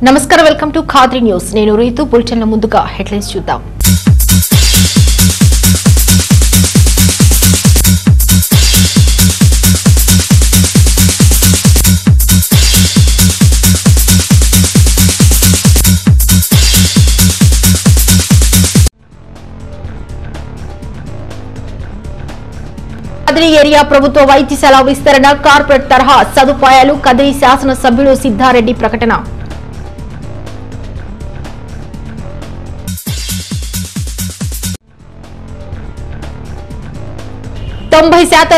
నమస్కారం welcome to Khadri news నేను రీతు బులెటిన్ల ముందుగా హెడ్లైన్స్ చూద్దాం కదిరి ఏరియా ప్రభుత్వ వైద్యశాల విస్తరణ కార్పొరేట్ తరహా సదుపాయాలు కదిరి శాసన సభ్యుడు సిద్ధారెడ్డి ప్రకటన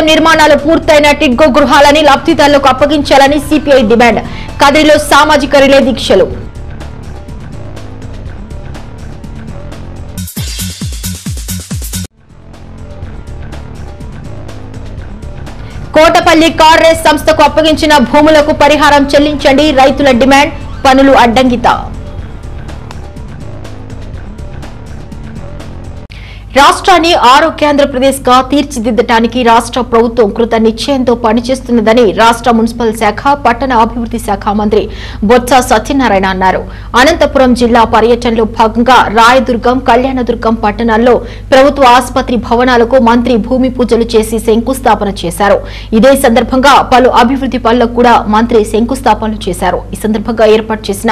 నిర్మాణాలు పూర్తయిన టిడ్కో గృహాలని లబ్ధిదారులకు అప్పగించాలని సిపిఐ డిమాండ్ కదిరిలో సామాజిక రిలే దీక్షలు కోటపల్లి కార్ రేస్ సంస్థకు అప్పగించిన భూములకు పరిహారం చెల్లించండి రైతుల డిమాండ్ పనులు అడ్డంకిత రాష్ట్రాన్ని ఆరోగ్యాంధ్రప్రదేశ్ గా తీర్చిదిద్దడానికి రాష్ట్ర ప్రభుత్వం కృత నిశ్చయంతో పనిచేస్తున్నదని రాష్ట్ర మున్సిపల్ శాఖ పట్టణ అభివృద్ధి శాఖ మంత్రి బొత్స సత్యనారాయణ అన్నారు. అనంతపురం జిల్లా పర్యటనలో భాగంగా రాయదుర్గం కళ్యాణదుర్గం పట్టణాల్లో ప్రభుత్వ ఆసుపత్రి భవనాలకు మంత్రి భూమి పూజలు చేసి శంకుస్థాపన చేశారు. ఇదే సందర్భంగా పలు అభివృద్ధి పనులకు కూడా మంత్రి శంకుస్థాపనలు చేశారు. ఈ సందర్భంగా ఏర్పాటు చేసిన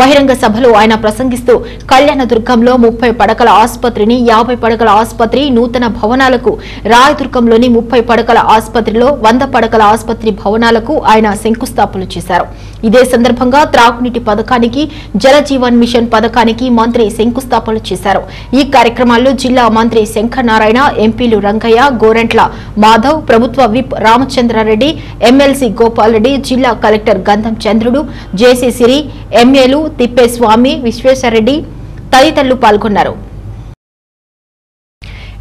బహిరంగ సభలో ఆయన ప్రసంగిస్తూ కళ్యాణదుర్గంలో 30 పడకల ఆసుపత్రిని 50 పడకల ఆసుపత్రి నూతన భవనాలకు రాయదుర్గంలోని 30 పడకల ఆసుపత్రిలో 100 పడకల ఆసుపత్రి భవనాలకు ఆయన శంకుస్థాపనలు చేశారు. ఇదే సందర్భంగా త్రాగునీటి పథకానికి జల జీవన్ మిషన్ పథకానికి మంత్రి శంకుస్థాపనలు చేశారు. ఈ కార్యక్రమాల్లో జిల్లా మంత్రి శంకర్ నారాయణ, ఎంపీలు రంగయ్య, గోరంట్ల మాధవ్, ప్రభుత్వ విప్ రామచంద్రారెడ్డి, ఎమ్మెల్సీ గోపాల్ రెడ్డి, జిల్లా కలెక్టర్ గంధం చంద్రుడు, జేసీ సిరి, ఎంఏలు తిప్పేస్వామి, విశ్వేశ్వరరెడ్డి తదితరులు పాల్గొన్నారు.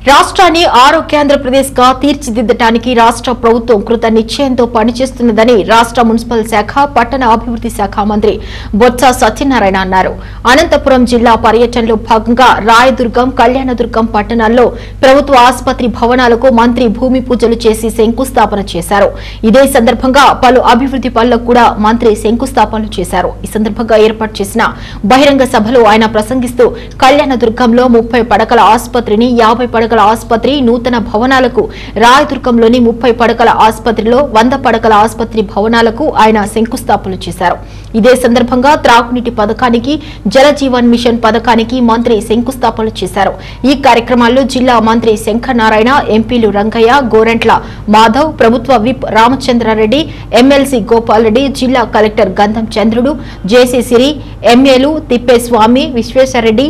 రాష్ట్రాన్ని ఆరోగ్యాంధ్రప్రదేశ్ గా తీర్చిదిద్దడానికి రాష్ట్ర ప్రభుత్వం కృత నిశ్చయంతో పనిచేస్తున్నదని రాష్ట్ర మున్సిపల్ శాఖ పట్టణ అభివృద్ధి శాఖ మంత్రి బొత్స సత్యనారాయణ అన్నారు. అనంతపురం జిల్లా పర్యటనలో భాగంగా రాయదుర్గం కళ్యాణదుర్గం పట్టణాల్లో ప్రభుత్వ ఆసుపత్రి భవనాలకు మంత్రి భూమి పూజలు చేసి శంకుస్థాపన చేశారు. ఇదే సందర్భంగా పలు అభివృద్ధి పనులకు కూడా మంత్రి శంకుస్థాపనలు చేశారు. ఈ సందర్భంగా ఏర్పాటు చేసిన బహిరంగ సభలో ఆయన ప్రసంగిస్తూ కళ్యాణదుర్గంలో 30 పడకల ఆసుపత్రిని 50 పడకల ఆసుపత్రి నూతన భవనాలకు రాయదుర్గంలోని 30 పడకల ఆసుపత్రిలో 100 పడకల ఆసుపత్రి భవనాలకు ఆయన శంకుస్థాపనలు చేశారు. ఇదే సందర్భంగా త్రాగునీటి పథకానికి జల జీవన్ మిషన్ పథకానికి మంత్రి శంకుస్థాపనలు చేశారు. ఈ కార్యక్రమాల్లో జిల్లా మంత్రి శంకర్ నారాయణ, ఎంపీలు రంగయ్య, గోరంట్ల మాధవ్, ప్రభుత్వ విప్ రామచంద్రారెడ్డి, ఎమ్మెల్సీ గోపాల్ రెడ్డి, జిల్లా కలెక్టర్ గంధం చంద్రుడు, జేసీ సిరి, ఎంఏలు తిప్పేస్వామి, విశ్వేశ్వరరెడ్డి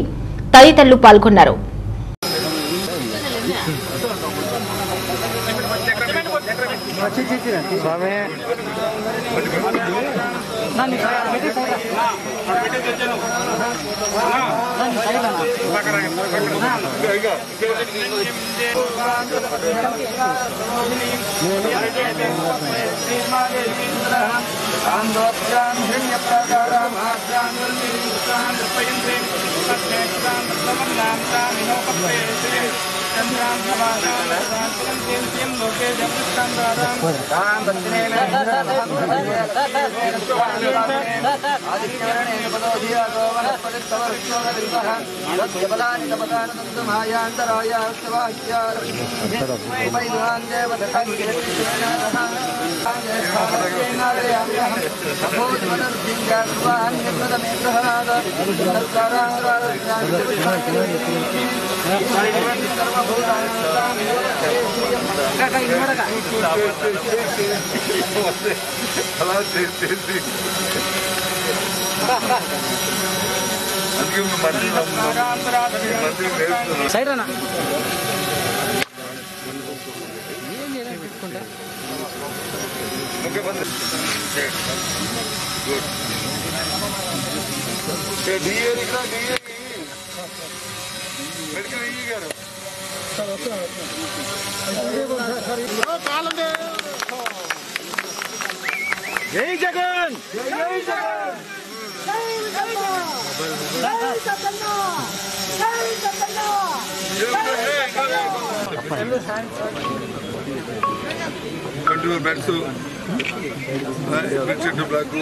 తదితరులు పాల్గొన్నారు. జై జగన్ జై Jagan control bats blood block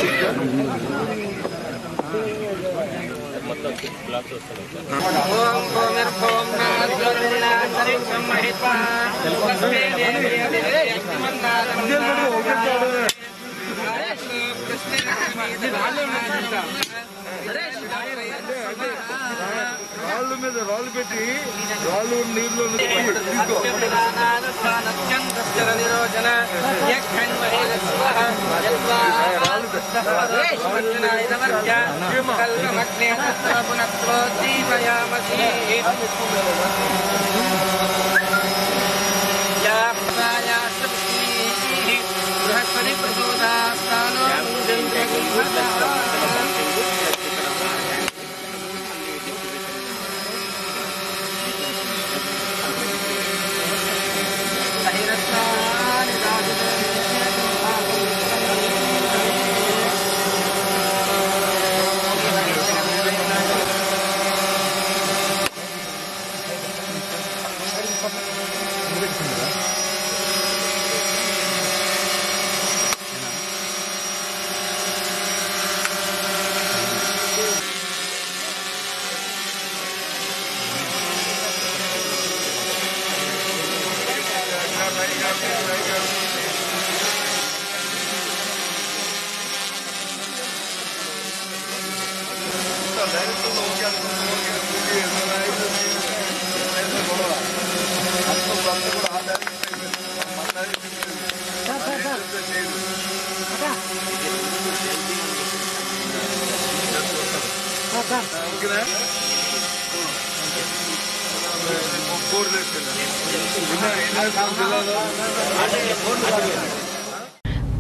రాళ్ళు మీద రాళ్ళు పెట్టి రాళ్ళు నీళ్ళు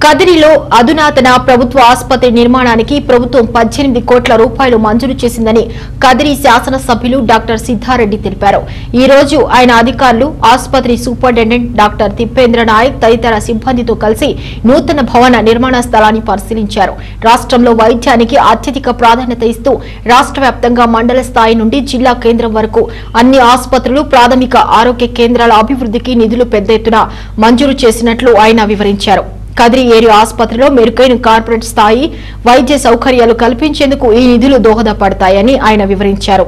కదిరిలో అధునాతన ప్రభుత్వ ఆసుపత్రి నిర్మాణానికి ప్రభుత్వం 18 కోట్ల రూపాయలు మంజూరు చేసిందని కదిరి శాసనసభ్యులు డాక్టర్ సిద్ధారెడ్డి తెలిపారు. ఈ రోజు ఆయన అధికారులు, ఆసుపత్రి సూపరింటెండెంట్ డాక్టర్ తిప్పేంద్ర నాయక్ తదితర సిబ్బందితో కలిసి నూతన భవన నిర్మాణ స్థలాన్ని పరిశీలించారు. రాష్ట్రంలో వైద్యానికి అత్యధిక ప్రాధాన్యత ఇస్తూ రాష్ట్ర వ్యాప్తంగా మండల స్థాయి నుండి జిల్లా కేంద్రం వరకు అన్ని ఆసుపత్రులు, ప్రాథమిక ఆరోగ్య కేంద్రాల అభివృద్ధికి నిధులు పెద్ద ఎత్తున మంజూరు చేసినట్లు ఆయన వివరించారు. కదిరి ఏరియా ఆసుపత్రిలో మెరుగైన కార్పొరేట్ స్థాయి వైద్య సౌకర్యాలు కల్పించేందుకు ఈ నిధులు దోహదపడతాయని ఆయన వివరించారు.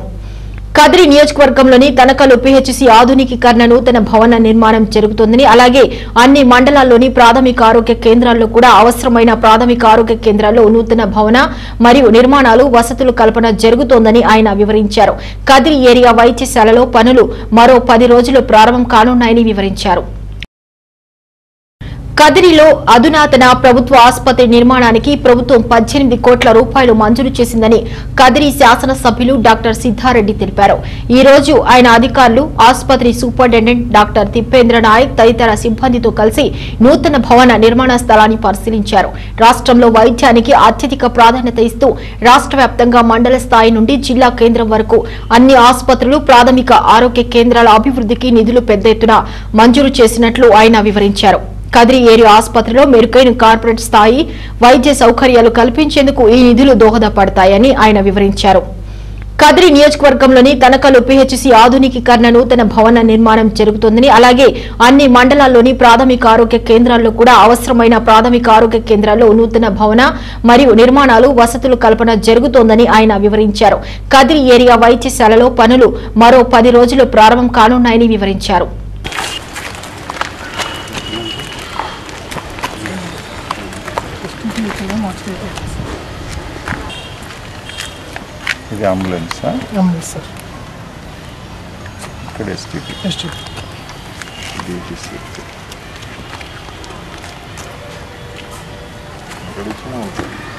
కదిరి నియోజకవర్గంలోని తనకలు పిహెచ్సి ఆధునికీకరణ నూతన భవన నిర్మాణం జరుగుతోందని, అలాగే అన్ని మండలాల్లోని ప్రాథమిక ఆరోగ్య కేంద్రాల్లో కూడా అవసరమైన ప్రాథమిక ఆరోగ్య కేంద్రాల్లో నూతన భవన మరియు నిర్మాణాలు, వసతులు కల్పన జరుగుతోందని ఆయన వివరించారు. కదిరి ఏరియా వైద్యశాలలో పనులు మరో 10 రోజులు ప్రారంభం కానున్నాయని వివరించారు. కదిరిలో అధునాతన ప్రభుత్వ ఆసుపత్రి నిర్మాణానికి ప్రభుత్వం 18 కోట్ల రూపాయలు మంజూరు చేసిందని కదిరి శాసనసభ్యులు డాక్టర్ సిద్ధారెడ్డి తెలిపారు. ఈ రోజు ఆయన అధికారులు, ఆసుపత్రి సూపరింటెండెంట్ డాక్టర్ తిప్పేంద్ర నాయక్ తదితర సిబ్బందితో కలిసి నూతన భవన నిర్మాణ స్థలాన్ని పరిశీలించారు. రాష్ట్రంలో వైద్యానికి అత్యధిక ప్రాధాన్యత ఇస్తూ రాష్ట్ర వ్యాప్తంగా మండల స్థాయి నుండి జిల్లా కేంద్రం వరకు అన్ని ఆసుపత్రులు, ప్రాథమిక ఆరోగ్య కేంద్రాల అభివృద్ధికి నిధులు పెద్ద ఎత్తున మంజూరు చేసినట్లు ఆయన వివరించారు. కదిరి ఏరియా ఆసుపత్రిలో మెరుగైన కార్పొరేట్ స్థాయి వైద్య సౌకర్యాలు కల్పించేందుకు ఈ నిధులు దోహదపడతాయని ఆయన వివరించారు. కదిరి నియోజకవర్గంలోని తనకలు పిహెచ్సి ఆధునికీకరణ నూతన భవన నిర్మాణం జరుగుతోందని, అలాగే అన్ని మండలాల్లోని ప్రాథమిక ఆరోగ్య కేంద్రాల్లో కూడా అవసరమైన ప్రాథమిక ఆరోగ్య కేంద్రాల్లో నూతన భవన మరియు నిర్మాణాలు, వసతులు కల్పన జరుగుతోందని ఆయన వివరించారు. కదిరి ఏరియా వైద్యశాలలో పనులు మరో 10 రోజులు ప్రారంభం కానున్నాయని వివరించారు. ఇది అంబులెన్స్ సార్. ఇక్కడ ఎస్టీపీ డిటిసి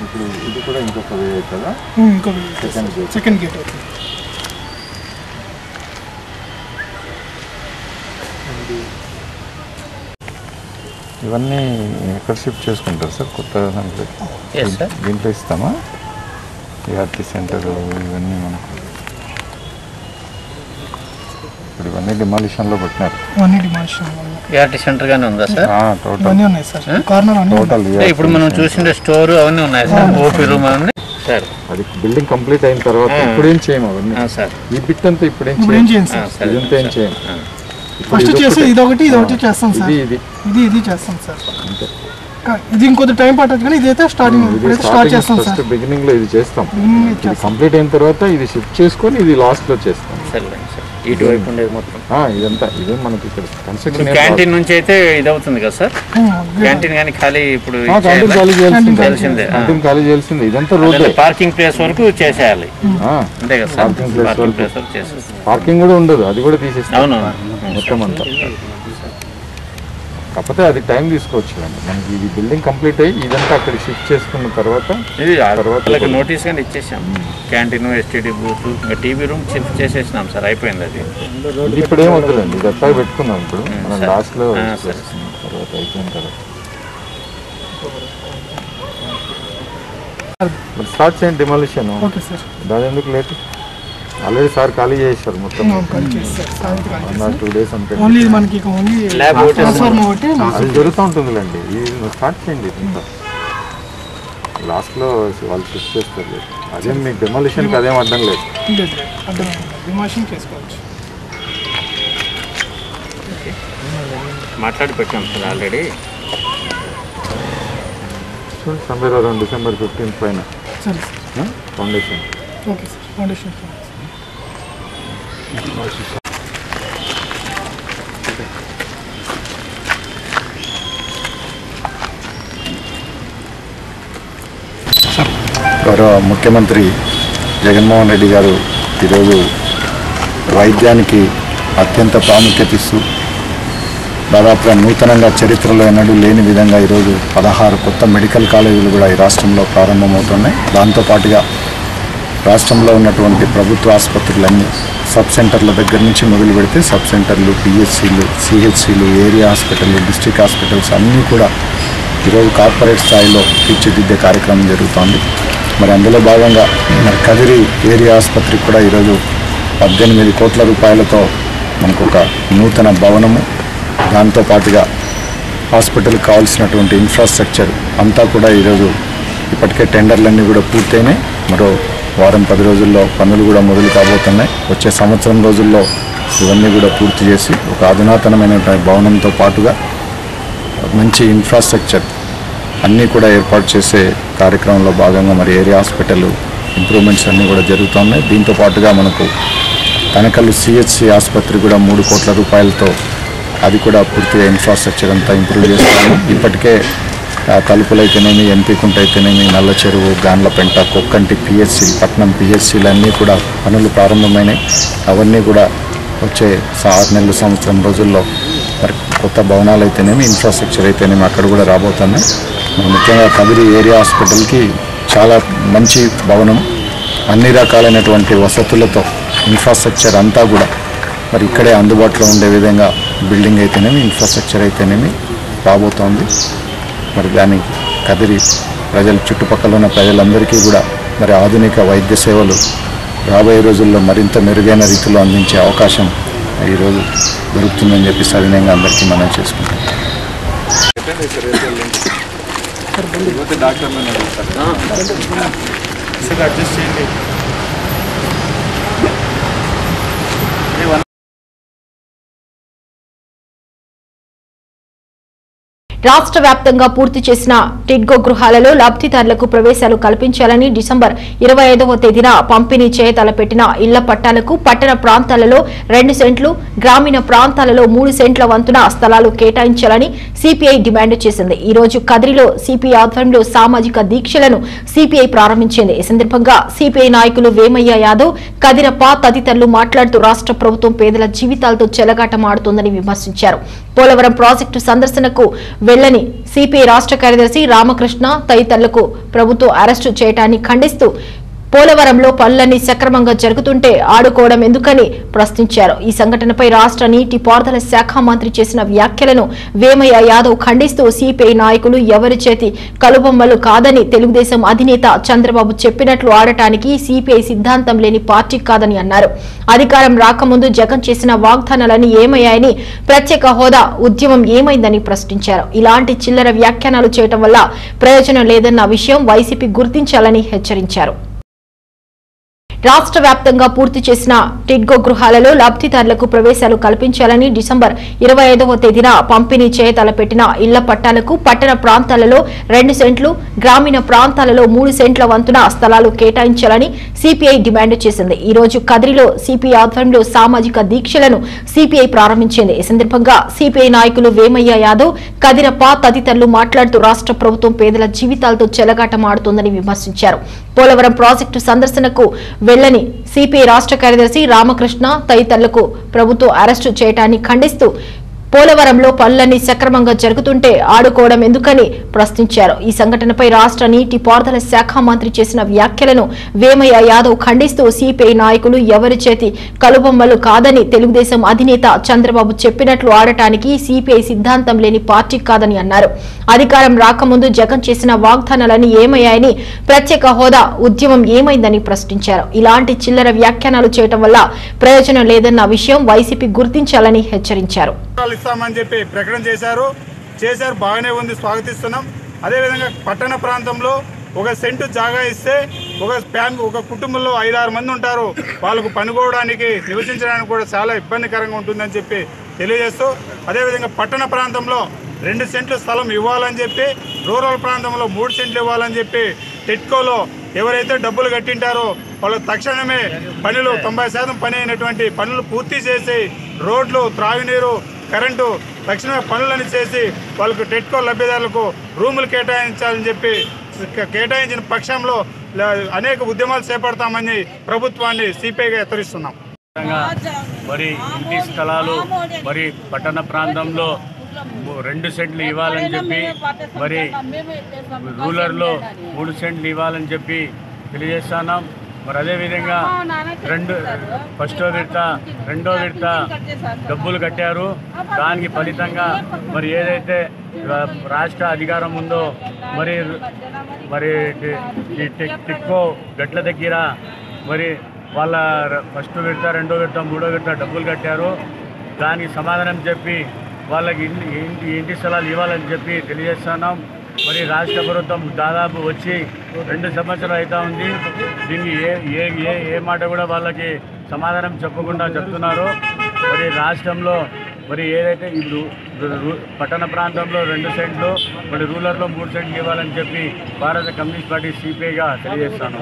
ఇప్పుడు ఇది కూడా ఇంకొక వే కదా, సెకండ్ గేట్ అవుతుంది. ఇవన్నీ ఎక్కడ షిఫ్ట్ చేసుకుంటారు సార్? కొత్త దీంట్లో ఇస్తామా? ఈఆర్టీ సెంటర్ ఇవన్నీ మనకు ఇప్పుడు ఇవన్నీ డిమాలిషన్లో పెట్టినారు. ఈఆర్టీ సెంటర్ గానే ఉందా సార్? టోటల్ ఇప్పుడు మనం చూసిన స్టోర్ అవన్నీ ఉన్నాయి సార్, ఓపీ రూమ్ అవన్నీ సార్. అది బిల్డింగ్ కంప్లీట్ అయిన తర్వాత ఇప్పుడు ఏం చేయము అవన్నీ సార్. ఈ బిట్ అంతా ఇప్పుడు ఏం చేయం సార్, ఇదంతా ఏం చేయము. ఫస్ట్ చేసి ఇదొకటి చేస్తాం సార్. ఇది చేస్తాం సార్. అంతే. ఇది ఇంకొద్ది టైం పట్టచ్చు కానీ ఇదైతే స్టార్టింగ్ స్టార్ట్ చేస్తాం సార్. బిగినింగ్ లో ఇది చేస్తాం, ఇది కంప్లీట్ అయిన తర్వాత ఇది షిఫ్ట్ చేసుకొని ఇది లాస్ట్ లో చేస్తాం. ఇటువైపు ఉండేది మొత్తం ఇదంతా ఇదే మనకి ఇక్కడ కన్స్ట్రక్షన్. క్యాంటీన్ నుంచి అయితే ఇది అవుతుంది కదా సార్, క్యాంటీన్ కానీ ఖాళీ ఇప్పుడు క్యాంటీన్ ఖాళీ చేయాల్సిందే, తెలిసిందే. క్యాంటీన్ ఖాళీ చేయాల్సిందే. ఇదంతా రోడ్ పార్కింగ్ ప్లేస్ వరకు చేసేయాలి అంతే కదా sir. Parking place parking place వరకు చేసేస్తాం. పార్కింగ్ కూడా ఉండదు, అది కూడా తీసేస్తాం. అవును మొత్తం అంతా. కాకపోతే అది టైం తీసుకోవచ్చు అండి మనకి. ఇది బిల్డింగ్ కంప్లీట్ అయ్యి ఇదంతా అక్కడ షిఫ్ట్ చేసుకున్న తర్వాత ఇది తర్వాత నోటీస్ కానీ ఇచ్చేసాం. క్యాంటీన్, ఎస్టీడీ బూత్, ఇంకా టీవీ రూమ్ షిఫ్ట్ చేసేసినాం సార్, అయిపోయింది అది. ఇది ఇప్పుడు ఏం వద్దులండి, ఇది అట్లా పెట్టుకుందాం. ఇప్పుడు మనం లాస్ట్ లో తర్వాత అయిపోయిన తర్వాత స్టార్ట్ చేయండి డిమాలిషన్. దాని ఎందుకు లేట్? ఆల్రెడీ సార్ ఖాళీ చేశారు మొత్తం 2 days అంతే. అది జరుగుతూ ఉంటుందిలేండి. ఇది స్టార్ట్ చేయండి. లాస్ట్ లో వాళ్ళు షిఫ్ట్ చేస్తారు. అదేం మీకు డెమాలిషన్కి అదేం అడ్డం లేదు. మాట్లాడి పెట్టాం sir already. Somewhere around December 15th పైన ఫౌండేషన్. ఓకే సార్, ఫౌండేషన్ గౌరవ ముఖ్యమంత్రి జగన్మోహన్ రెడ్డి గారు ఈరోజు వైద్యానికి అత్యంత ప్రాముఖ్యత ఇస్తూ దాదాపుగా నూతనంగా చరిత్రలో ఎన్నడూ లేని విధంగా ఈరోజు 16 కొత్త మెడికల్ కాలేజీలు కూడా ఈ రాష్ట్రంలో ప్రారంభమవుతున్నాయి. దాంతోపాటుగా రాష్ట్రంలో ఉన్నటువంటి ప్రభుత్వ ఆసుపత్రులన్నీ సబ్ సెంటర్ల దగ్గర నుంచి మొదలు పెడితే సబ్ సెంటర్లు, పిహెచ్సిలు, సిహెచ్సిలు, ఏరియా హాస్పిటళ్ళు, డిస్ట్రిక్ట్ హాస్పిటల్స్ అన్నీ కూడా ఈరోజు కార్పొరేట్ స్థాయిలో తీర్చిదిద్దే కార్యక్రమం జరుగుతోంది. మరి అందులో భాగంగా మరి కదిరి ఏరియా ఆసుపత్రికి కూడా ఈరోజు 18 కోట్ల రూపాయలతో మనకు ఒక నూతన భవనము, దాంతోపాటుగా హాస్పిటల్కి కావాల్సినటువంటి ఇన్ఫ్రాస్ట్రక్చర్ అంతా కూడా ఈరోజు ఇప్పటికే టెండర్లన్నీ కూడా పూర్తయినాయి. మరో వారం 10 రోజుల్లో పనులు కూడా మొదలు కాబోతున్నాయి. వచ్చే సంవత్సరం రోజుల్లో ఇవన్నీ కూడా పూర్తి చేసి ఒక అధునాతనమైన భవనంతో పాటుగా మంచి ఇన్ఫ్రాస్ట్రక్చర్ అన్నీ కూడా ఏర్పాటు చేసే కార్యక్రమంలో భాగంగా మరి ఏరియా హాస్పిటల్ ఇంప్రూవ్మెంట్స్ అన్నీ కూడా జరుగుతున్నాయి. దీంతో పాటుగా మనకు తనకల్లు సిహెచ్సి ఆసుపత్రి కూడా 3 కోట్ల రూపాయలతో అది కూడా పూర్తిగా ఇన్ఫ్రాస్ట్రక్చర్ అంతా ఇంప్రూవ్ చేస్తున్నాము. ఇప్పటికే తలుపులైతేనేమి, ఎంపీకుంట అయితేనేమి, నల్ల చెరువు, గాన్లపెంట, కొక్కంటి పిహెచ్సి, పట్నం పిహెచ్సిలు అన్నీ కూడా పనులు ప్రారంభమైనాయి. అవన్నీ కూడా వచ్చే 6 నెలల సంవత్సరం రోజుల్లో మరి కొత్త భవనాలు అయితేనేమి, ఇన్ఫ్రాస్ట్రక్చర్ అయితేనేమి అక్కడ కూడా రాబోతున్నాయి. ముఖ్యంగా కదిరి ఏరియా హాస్పిటల్కి చాలా మంచి భవనం, అన్ని రకాలైనటువంటి వసతులతో ఇన్ఫ్రాస్ట్రక్చర్ అంతా కూడా మరి ఇక్కడే అందుబాటులో ఉండే విధంగా బిల్డింగ్ అయితేనేమి, ఇన్ఫ్రాస్ట్రక్చర్ అయితేనేమి రాబోతోంది. మరి దాని కదిరి ప్రజలు, చుట్టుపక్కల ఉన్న ప్రజలందరికీ కూడా మరి ఆధునిక వైద్య సేవలు రాబోయే రోజుల్లో మరింత మెరుగైన రీతిలో అందించే అవకాశం ఈరోజు దొరుకుతుందని చెప్పి సవినయంగా అందరికీ మనం చేసుకుంటాం. రాష్ట్ర వ్యాప్తంగా పూర్తి చేసిన టిడ్గో గృహాలలో లబ్ధిదారులకు ప్రవేశాలు కల్పించాలని డిసెంబర్ 25వ తేదీన పంపిణీ చేయతలపెట్టిన ఇళ్ల పట్టాలకు పట్టణ ప్రాంతాలలో 2 సెంట్లు, గ్రామీణ ప్రాంతాలలో 3 సెంట్ల వంతున స్థలాలు కేటాయించాలని సిపిఐ డిమాండ్ చేసింది. ఈ రోజు కదిరిలో సిపిఐ ఆధ్వర్యంలో సామాజిక దీక్షలను సిపిఐ ప్రారంభించింది. ఈ సందర్భంగా సిపిఐ నాయకులు వేమయ్య యాదవ్, కదిరప్ప తదితరులు మాట్లాడుతూ రాష్ట్ర ప్రభుత్వం పేదల జీవితాలతో చెలగాటమాడుతోందని విమర్శించారు. పోలవరం ప్రాజెక్టు సందర్శనకు వెళ్లని సిపిఐ రాష్ట్ర కార్యదర్శి రామకృష్ణ తదితరులకు ప్రభుత్వం అరెస్టు చేయడాన్ని ఖండిస్తూ పోలవరంలో పనులన్నీ సక్రమంగా జరుగుతుంటే ఆడుకోవడం ఎందుకని ప్రశ్నించారు. ఈ సంఘటనపై రాష్ట్ర నీటి పారుదల శాఖ మంత్రి చేసిన వ్యాఖ్యలను వేమయ్య యాదవ్ ఖండిస్తూ సిపిఐ నాయకులు ఎవరి చేతి కలుబొమ్మలు కాదని, తెలుగుదేశం అధినేత చంద్రబాబు చెప్పినట్లు ఆడటానికి సిపిఐ సిద్ధాంతం లేని పార్టీ కాదని అన్నారు. అధికారం రాకముందు జగన్ చేసిన వాగ్దానాలన్నీ ఏమయ్యాయని, ప్రత్యేక హోదా ఉద్యమం ఏమైందని ప్రశ్నించారు. ఇలాంటి చిల్లర వ్యాఖ్యానాలు చేయడం వల్ల ప్రయోజనం లేదన్న విషయం వైసీపీ గుర్తించాలని హెచ్చరించారు. రాష్ట్ర వ్యాప్తంగా పూర్తి చేసిన టిడ్కో గృహాలలో లబ్ధిదారులకు ప్రవేశాలు కల్పించాలని డిసెంబర్ 25వ తేదీన పంపిణీ చేయతలపెట్టిన ఇళ్ల పట్టాలకు పట్టణ ప్రాంతాలలో 2 సెంట్లు, గ్రామీణ ప్రాంతాలలో 3 సెంట్ల వంతున స్థలాలు కేటాయించాలని సిపిఐ డిమాండ్ చేసింది. ఈ రోజు కదిరిలో సిపిఐ ఆధ్వర్యంలో సామాజిక దీక్షలను సిపిఐ ప్రారంభించింది. ఈ సందర్భంగా సిపిఐ నాయకులు వేమయ్య యాదవ్, కదిరప్ప తదితరులు మాట్లాడుతూ రాష్ట్ర ప్రభుత్వం పేదల జీవితాలతో చెలగాటమాడుతోందని విమర్శించారు. పోలవరం ప్రాజెక్టు సందర్శనకు వెళ్లని సిపిఐ రాష్ట్ర కార్యదర్శి రామకృష్ణ తదితరులకు ప్రభుత్వం అరెస్టు చేయడాన్ని ఖండిస్తూ పోలవరంలో పనులన్నీ సక్రమంగా జరుగుతుంటే ఆడుకోవడం ఎందుకని ప్రశ్నించారు. ఈ సంఘటనపై రాష్ట్ర నీటిపారుదల శాఖ మంత్రి చేసిన వ్యాఖ్యలను వేమయ్య యాదవ్ ఖండిస్తూ సిపిఐ నాయకులు ఎవరి చేతి కలుబొమ్మలు కాదని, తెలుగుదేశం అధినేత చంద్రబాబు చెప్పినట్లు ఆడటానికి సిపిఐ సిద్ధాంతం లేని పార్టీ కాదని అన్నారు. అధికారం రాకముందు జగన్ చేసిన వాగ్దానాలని ఏమయ్యాయని, ప్రత్యేక హోదా ఉద్యమం ఏమైందని ప్రశ్నించారు. ఇలాంటి చిల్లర వ్యాఖ్యానాలు చేయడం వల్ల ప్రయోజనం లేదన్న విషయం వైసీపీ గుర్తించాలని హెచ్చరించారు. ఇస్తామని చెప్పి ప్రకటన చేశారు. బాగానే ఉంది, స్వాగతిస్తున్నాం. అదేవిధంగా పట్టణ ప్రాంతంలో 1 సెంటు జాగా ఇస్తే ఒక కుటుంబంలో 5-6 మంది ఉంటారు. వాళ్ళకు పనుకోవడానికి, నివసించడానికి కూడా చాలా ఇబ్బందికరంగా ఉంటుందని చెప్పి తెలియజేస్తూ, అదేవిధంగా పట్టణ ప్రాంతంలో 2 సెంట్లు స్థలం ఇవ్వాలని చెప్పి, రూరల్ ప్రాంతంలో 3 సెంట్లు ఇవ్వాలని చెప్పి, టిడ్కోలో ఎవరైతే డబ్బులు కట్టింటారో వాళ్ళకు తక్షణమే పనులు 90% పని అయినటువంటి పనులు పూర్తి చేసి, రోడ్లు, త్రాగునీరు, కరెంటు తక్షణమే పనులను చేసి వాళ్ళకు టిడ్కో లబ్ధిదారులకు రూములు కేటాయించాలని చెప్పి, కేటాయించిన పక్షంలో అనేక ఉద్యమాలు చేపడతామని ప్రభుత్వాన్ని సిపిఐగా హెచ్చరిస్తున్నాం. మరి ఇంటి స్థలాలు మరి పట్టణ ప్రాంతంలో 2 సెంట్లు ఇవ్వాలని చెప్పి, మరి రూరల్లో 3 సెంట్లు ఇవ్వాలని చెప్పి తెలియజేస్తున్నాం. మరి అదేవిధంగా ఫస్టో విడత, రెండో విడత డబ్బులు కట్టారు. దానికి ఫలితంగా మరి ఏదైతే రాష్ట్ర అధికారం ఉందో మరి ఈ టిడ్కో గట్ల దగ్గర మరి వాళ్ళ ఫస్ట్ విడత, రెండో విడత, మూడో విడత డబ్బులు కట్టారు. దానికి సమాధానం చెప్పి వాళ్ళకి ఇంటి స్థలాలు ఇవ్వాలని చెప్పి తెలియజేస్తున్నాం. మరి రాష్ట్ర ప్రభుత్వం దాదాపు వచ్చి 2 సంవత్సరాలు అవుతా ఉంది. దీన్ని ఏ మాట కూడా వాళ్ళకి సమాధానం చెప్పకుండా చెప్తున్నారు. మరి రాష్ట్రంలో మరి ఏదైతే ఇప్పుడు పట్టణ ప్రాంతంలో 2 సెంట్లు, మరి రూరల్లో 3 సెంట్లు ఇవ్వాలని చెప్పి భారత కమ్యూనిస్ట్ పార్టీ సిపిఐగా తెలియజేస్తాను.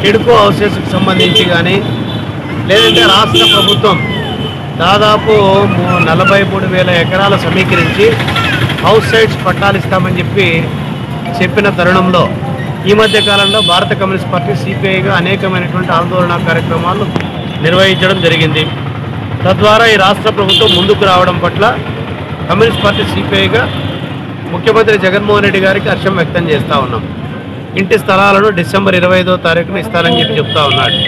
టిడ్కో హౌసెస్కి సంబంధించి కానీ, లేదంటే రాష్ట్ర ప్రభుత్వం దాదాపు 43,000 ఎకరాలు సమీకరించి హౌస్ సైట్స్ పట్టాలు ఇస్తామని చెప్పిన తరుణంలో ఈ మధ్య కాలంలో భారత కమ్యూనిస్ట్ పార్టీ సిపిఐగా అనేకమైనటువంటి ఆందోళన కార్యక్రమాలు నిర్వహించడం జరిగింది. తద్వారా ఈ రాష్ట్ర ప్రభుత్వం ముందుకు రావడం పట్ల కమ్యూనిస్ట్ పార్టీ సిపిఐగా ముఖ్యమంత్రి జగన్మోహన్ రెడ్డి గారికి హర్షం వ్యక్తం చేస్తూ ఉన్నాం. ఇంటి స్థలాలను డిసెంబర్ 25వ తారీఖున ఇస్తారని చెప్తా ఉన్నాడు.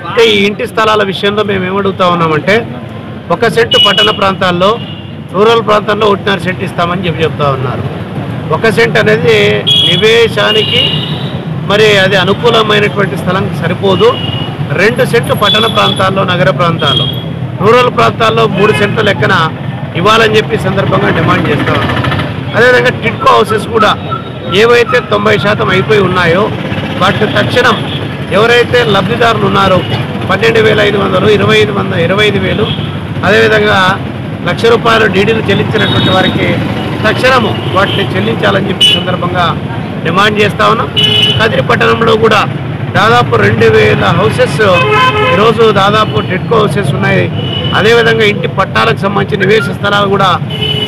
అంటే ఈ ఇంటి స్థలాల విషయంలో మేము ఏమడుగుతా ఉన్నామంటే, 1 సెంటు పట్టణ ప్రాంతాల్లో, రూరల్ ప్రాంతాల్లో 1.5 సెంట్ ఇస్తామని చెప్తా ఉన్నారు. 1 సెంట్ అనేది నివేశానికి మరి అది అనుకూలమైనటువంటి స్థలం సరిపోదు. 2 సెంట్లు పట్టణ ప్రాంతాల్లో, నగర ప్రాంతాల్లో, రూరల్ ప్రాంతాల్లో 3 సెంట్ల లెక్కన ఇవ్వాలని చెప్పి సందర్భంగా డిమాండ్ చేస్తూ ఉన్నాం. అదేవిధంగా టిడ్కో హౌసెస్ కూడా ఏవైతే 90% అయిపోయి ఉన్నాయో వాటికి తక్షణం ఎవరైతే లబ్ధిదారులు ఉన్నారో 12,500, 25,000, అదేవిధంగా ₹1,00,000 డీడీలు చెల్లించినటువంటి వారికి తక్షణము వాటిని చెల్లించాలని చెప్పి సందర్భంగా డిమాండ్ చేస్తూ ఉన్నాం. కదిరి పట్టణంలో కూడా దాదాపు 2,000 హౌసెస్ ఈరోజు దాదాపు టిడ్కో హౌసెస్ ఉన్నాయి. అదేవిధంగా ఇంటి పట్టాలకు సంబంధించిన నివేశ స్థలాలు కూడా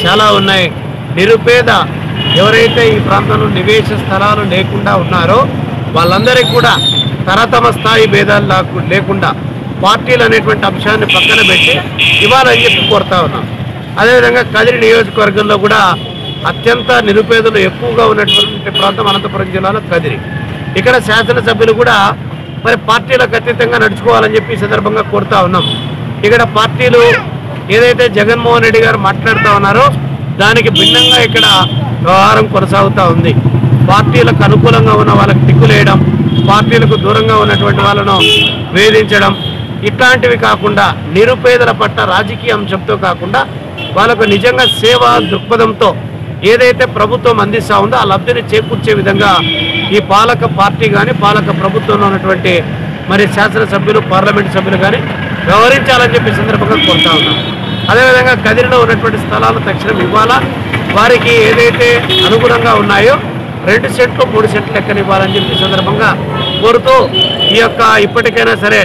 చాలా ఉన్నాయి. నిరుపేద ఎవరైతే ఈ ప్రాంతంలో నివేశ స్థలాలు లేకుండా ఉన్నారో వాళ్ళందరికీ కూడా తరతమ స్థాయి భేదాలు లేకుండా పార్టీలు అనేటువంటి అంశాన్ని పక్కన పెట్టి ఇవ్వాలని చెప్పి కోరుతా ఉన్నాం. అదేవిధంగా కదిరి నియోజకవర్గంలో కూడా అత్యంత నిరుపేదలు ఎక్కువగా ఉన్నటువంటి ప్రాంతం అనంతపురం జిల్లాలో కదిరి. ఇక్కడ శాసనసభ్యులు కూడా మరి పార్టీలకు అతీతంగా నడుచుకోవాలని చెప్పి ఈ సందర్భంగా కోరుతా ఉన్నాం. ఇక్కడ పార్టీలు ఏదైతే జగన్మోహన్ రెడ్డి గారు మాట్లాడుతూ ఉన్నారో దానికి భిన్నంగా ఇక్కడ వ్యవహారం కొనసాగుతూ ఉంది. పార్టీలకు అనుకూలంగా ఉన్న వాళ్ళకి టిక్కులేయడం, పార్టీలకు దూరంగా ఉన్నటువంటి వాళ్ళను వేధించడం, ఇట్లాంటివి కాకుండా నిరుపేదల పట్ల రాజకీయ అంశంతో కాకుండా వాళ్ళకు నిజంగా సేవా దృక్పథంతో ఏదైతే ప్రభుత్వం అందిస్తూ ఉందో ఆ లబ్ధిని చేకూర్చే విధంగా ఈ పాలక పార్టీ కానీ పాలక ప్రభుత్వంలో ఉన్నటువంటి మరి శాసనసభ్యులు పార్లమెంటు సభ్యులు కానీ వ్యవహరించాలని చెప్పి సందర్భంగా కోరుతా ఉన్నాం. అదేవిధంగా కదిరిలో ఉన్నటువంటి స్థలాలు తక్షణం ఇవ్వాలా, వారికి ఏదైతే అనుగుణంగా ఉన్నాయో 2 సెంట్లు 3 సెంట్లు లెక్కన ఇవ్వాలని చెప్పి సందర్భంగా కోరుతూ ఈ యొక్క ఇప్పటికైనా సరే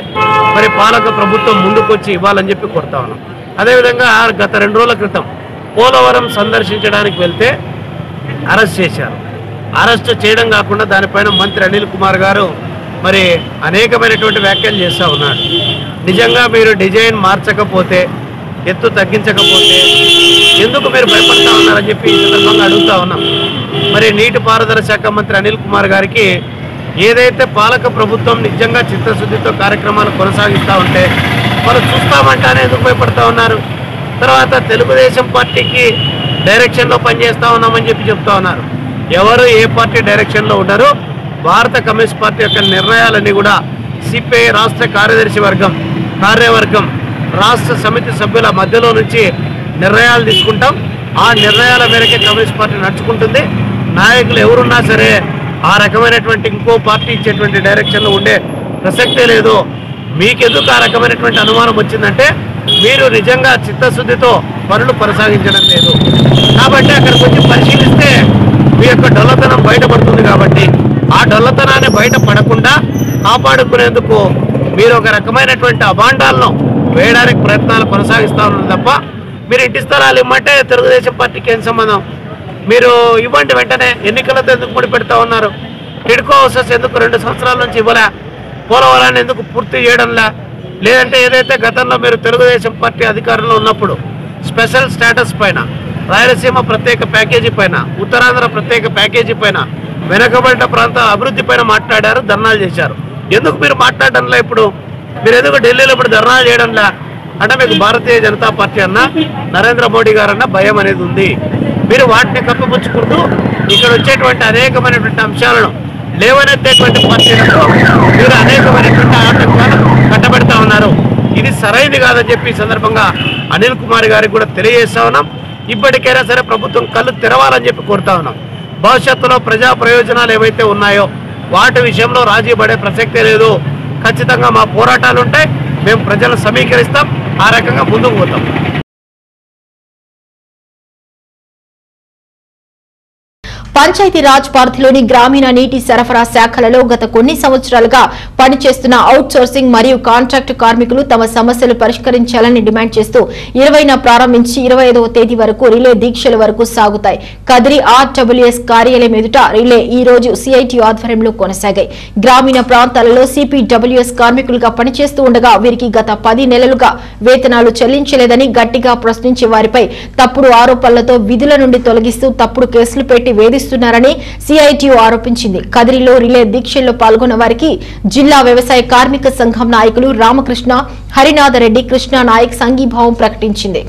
మరి పాలక ప్రభుత్వం ముందుకొచ్చి ఇవ్వాలని చెప్పి కోరుతా ఉన్నాం. అదేవిధంగా గత 2 రోజుల క్రితం పోలవరం సందర్శించడానికి వెళ్తే అరెస్ట్ చేశారు. అరెస్ట్ చేయడం కాకుండా దానిపైన మంత్రి అనిల్ కుమార్ గారు మరి అనేకమైనటువంటి వ్యాఖ్యలు చేస్తూ ఉన్నాడు. నిజంగా మీరు డిజైన్ మార్చకపోతే, ఎత్తు తగ్గించకపోతే ఎందుకు మీరు భయపడతా ఉన్నారని చెప్పి ఈ సందర్భంగా అడుగుతా ఉన్నాం. మరి నీటిపారుదల శాఖ మంత్రి అనిల్ కుమార్ గారికి ఏదైతే పాలక ప్రభుత్వం నిజంగా చిత్తశుద్ధితో కార్యక్రమాలు కొనసాగిస్తూ ఉంటే వాళ్ళు చూస్తామంటానే ఎందుకు భయపడతా ఉన్నారు? తర్వాత తెలుగుదేశం పార్టీకి డైరెక్షన్లో పనిచేస్తూ ఉన్నామని చెప్పి చెప్తా ఉన్నారు. ఎవరు ఏ పార్టీ డైరెక్షన్లో ఉన్నారో భారత కమ్యూనిస్ట్ పార్టీ యొక్క నిర్ణయాలన్నీ కూడా సిపిఐ రాష్ట్ర కార్యదర్శి వర్గం, కార్యవర్గం, రాష్ట్ర సమితి సభ్యుల మధ్యలో నుంచి నిర్ణయాలు తీసుకుంటాం. ఆ నిర్ణయాల మేరకే కమ్యూనిస్ట్ పార్టీ నడుచుకుంటుంది. నాయకులు ఎవరున్నా సరే ఆ రకమైనటువంటి ఇంకో పార్టీ ఇచ్చేటువంటి డైరెక్షన్లో ఉండే ప్రసక్తే లేదు. మీకెందుకు ఆ రకమైనటువంటి అనుమానం వచ్చిందంటే మీరు నిజంగా చిత్తశుద్ధితో పనులు కొనసాగించడం లేదు. కాబట్టి అక్కడికి వచ్చి పరిశీలిస్తే మీ యొక్క డొల్లతనం బయటపడుతుంది. కాబట్టి ఆ డొల్లతనాన్ని బయటపడకుండా కాపాడుకునేందుకు మీరు ఒక రకమైనటువంటి అభాండాలను వేయడానికి ప్రయత్నాలు కొనసాగిస్తూ ఉన్నారు తప్ప మీరు ఇంటి స్థలాలు ఇమ్మంటే తెలుగుదేశం పార్టీకి ఏం సంబంధం? మీరు ఇవ్వండి వెంటనే. ఎన్నికలతో ఎందుకు ముడి పెడతా ఉన్నారు? టిడ్కో హౌసెస్ ఎందుకు 2 సంవత్సరాల నుంచి ఇవ్వలే? పోలవరాన్ని ఎందుకు పూర్తి చేయడంలా? లేదంటే ఏదైతే గతంలో మీరు తెలుగుదేశం పార్టీ అధికారంలో ఉన్నప్పుడు స్పెషల్ స్టేటస్ పైన, రాయలసీమ ప్రత్యేక ప్యాకేజీ పైన, ఉత్తరాంధ్ర ప్రత్యేక ప్యాకేజీ పైన, వెనకబడ్డ ప్రాంతాల అభివృద్ధి పైన మాట్లాడారు, ధర్నాలు చేశారు. ఎందుకు మీరు మాట్లాడడంలా? ఇప్పుడు మీరు ఎందుకు ఢిల్లీలో ఇప్పుడు ధర్నాలు చేయడంలా? అంటే మీకు భారతీయ జనతా పార్టీ అన్న, నరేంద్ర మోడీ గారన్న భయం అనేది ఉంది. మీరు వాటిని కప్పిపుచ్చుకుంటూ ఇక్కడ వచ్చేటువంటి అనేకమైనటువంటి అంశాలను లేవనెత్తేటువంటి పార్టీలకు మీరు అనేకమైనటువంటి ఆటంకాలు కట్టబెడతా ఉన్నారు. ఇది సరైనది కాదని చెప్పి ఈ సందర్భంగా అనిల్ కుమార్ గారికి కూడా తెలియజేస్తా ఉన్నాం. ఇప్పటికైనా సరే ప్రభుత్వం కళ్ళు తెరవాలని చెప్పి కోరుతా ఉన్నాం. భవిష్యత్తులో ప్రజా ప్రయోజనాలు ఏవైతే ఉన్నాయో వాటి విషయంలో రాజీ పడే ప్రసక్తే లేదు. ఖచ్చితంగా మా పోరాటాలు ఉంటాయి. మేము ప్రజలను సమీకరిస్తాం, ఆ రకంగా ముందుకు పోతాం. పంచాయతీరాజ్ పరిధిలోని గ్రామీణ నీటి సరఫరా శాఖలలో గత కొన్ని సంవత్సరాలుగా పనిచేస్తున్న అవుట్ సోర్సింగ్ మరియు కాంట్రాక్టు కార్మికులు తమ సమస్యలు పరిష్కరించాలని డిమాండ్ చేస్తూ 20న ప్రారంభించి 25వ తేదీ వరకు రిలే దీక్షల వరకు సాగుతాయి. కదిరి ఆర్డబ్ల్యూఎస్ కార్యాలయం ఎదుట రిలే ఈ రోజు సిఐటి ఆధ్వర్యంలో కొనసాగాయి. గ్రామీణ ప్రాంతాలలో సిపిడబ్ల్యూఎస్ కార్మికులుగా పనిచేస్తూ ఉండగా వీరికి గత 10 నెలలుగా వేతనాలు చెల్లించలేదని గట్టిగా ప్రశ్నించే వారిపై తప్పుడు ఆరోపణలతో విధుల నుండి తొలగిస్తూ తప్పుడు కేసులు పెట్టి వేధిస్తున్నారని సిఐటియు ఆరోపించింది. కదిరిలో రిలే దీక్షల్లో పాల్గొన్న వారికి జిల్లా వ్యవసాయ కార్మిక సంఘం నాయకులు రామకృష్ణ, హరినాథరెడ్డి, కృష్ణా నాయక్ సంఘీభావం ప్రకటించింది.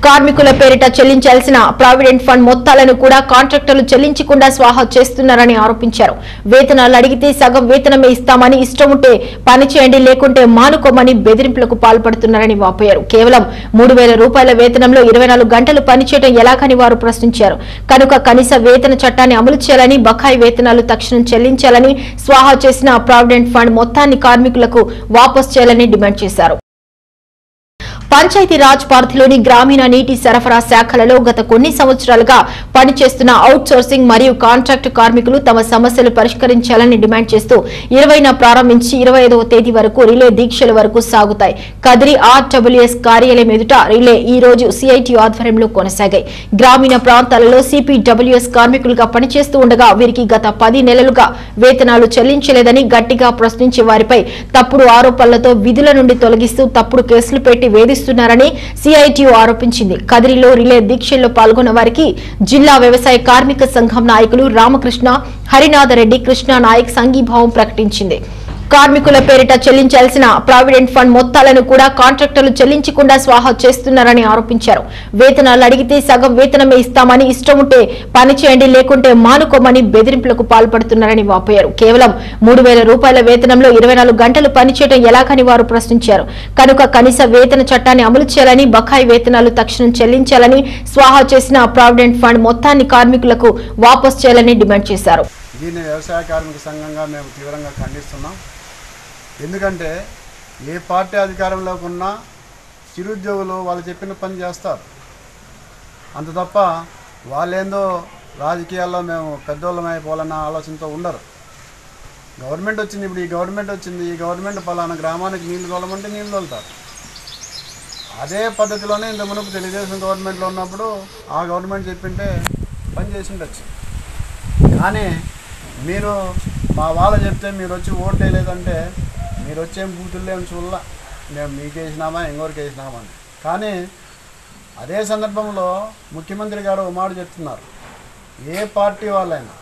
కార్మికుల పేరిట చెల్లించాల్సిన ప్రావిడెంట్ ఫండ్ మొత్తాలను కూడా కాంట్రాక్టర్లు చెల్లించకుండా స్వాహా చేస్తున్నారని ఆరోపించారు. వేతనాలు అడిగితే సగం వేతనమే ఇస్తామని, ఇష్టం ఉంటే పని చేయండి లేకుంటే మానుకోమని బెదిరింపులకు పాల్పడుతున్నారని వాపోయారు. కేవలం 3,000 రూపాయల వేతనంలో 24 గంటలు పనిచేయడం ఎలాగని వారు ప్రశ్నించారు. కనుక కనీస వేతన చట్టాన్ని అమలు చేయాలని, బకాయి వేతనాలు తక్షణం చెల్లించాలని, స్వాహా చేసిన ప్రావిడెంట్ ఫండ్ మొత్తాన్ని కార్మికులకు వాపసు చేయాలని డిమాండ్ చేశారు. పంచాయతీరాజ్ పరిధిలోని గ్రామీణ నీటి సరఫరా శాఖలలో గత కొన్ని సంవత్సరాలుగా పనిచేస్తున్న అవుట్ సోర్సింగ్ మరియు కాంట్రాక్టు కార్మికులు తమ సమస్యలు పరిష్కరించాలని డిమాండ్ చేస్తూ 20న ప్రారంభించి 25వ తేదీ వరకు రిలే దీక్షల వరకు సాగుతాయి. కదిరి ఆర్డబ్ల్యూఎస్ కార్యాలయం ఎదుట రిలే ఈ రోజు సిఐటి ఆధ్వర్యంలో కొనసాగాయి. గ్రామీణ ప్రాంతాలలో సిపిడబ్ల్యూఎస్ కార్మికులుగా పనిచేస్తూ ఉండగా వీరికి గత 10 నెలలుగా వేతనాలు చెల్లించలేదని గట్టిగా ప్రశ్నించే వారిపై తప్పుడు ఆరోపణలతో విధుల నుండి తొలగిస్తూ తప్పుడు కేసులు పెట్టి వేధిస్తున్నారని సిఐటియు ఆరోపించింది. కదిరిలో రిలే దీక్షల్లో పాల్గొన్న వారికి జిల్లా వ్యవసాయ కార్మిక సంఘం నాయకులు రామకృష్ణ, హరినాథరెడ్డి, కృష్ణా నాయక్ సంఘీభావం ప్రకటించింది. కార్మికుల పేరిట చెల్లించాల్సిన ప్రావిడెంట్ ఫండ్ మొత్తాలను కూడా కాంట్రాక్టర్లు చెల్లించకుండా స్వాహా చేస్తున్నారని ఆరోపించారు. వేతనాలు అడిగితే సగం వేతనమే ఇస్తామని, ఇష్టం ఉంటే పని చేయండి లేకుంటే మానుకోమని బెదిరింపులకు పాల్పడుతున్నారని వాపోయారు. కేవలం 3,000 రూపాయల వేతనంలో 24 గంటలు పనిచేయడం ఎలాగని వారు ప్రశ్నించారు. కనుక కనీస వేతన చట్టాన్ని అమలు చేయాలని, బకాయి వేతనాలు తక్షణం చెల్లించాలని, స్వాహా చేసిన ప్రావిడెంట్ ఫండ్ మొత్తాన్ని కార్మికులకు వాపసు చేయాలని డిమాండ్ చేశారు. దీన్ని వ్యవసాయ కార్మిక సంఘంగా మేము తీవ్రంగా ఖండిస్తున్నాం. ఎందుకంటే ఏ పార్టీ అధికారంలోకి ఉన్నా చిరుద్యోగులు వాళ్ళు చెప్పిన పని చేస్తారు. అంత తప్ప వాళ్ళేందో రాజకీయాల్లో మేము పెద్దోళ్ళం అయిపోవాలన్న ఆలోచనతో ఉండరు. గవర్నమెంట్ వచ్చింది, ఇప్పుడు ఈ గవర్నమెంట్ వచ్చింది, ఈ గవర్నమెంట్ పలానా గ్రామానికి నీళ్లు తోలమంటే నీళ్ళు తోలుతారు. అదే పద్ధతిలోనే ఇంత మునుపు తెలుగుదేశం గవర్నమెంట్లో ఉన్నప్పుడు ఆ గవర్నమెంట్ చెప్పింటే పని చేసి ఉండొచ్చు. కానీ మీరు మా వాళ్ళు చెప్తే మీరు వచ్చి ఓటు వేయలేదంటే మీరు వచ్చేం బూతుల్లో ఏం చూడాల, మేము మీకు వేసినామా ఇంకోరికి వేసినామా అని. కానీ అదే సందర్భంలో ముఖ్యమంత్రి గారు ఒక మాట చెప్తున్నారు, ఏ పార్టీ వాళ్ళైనా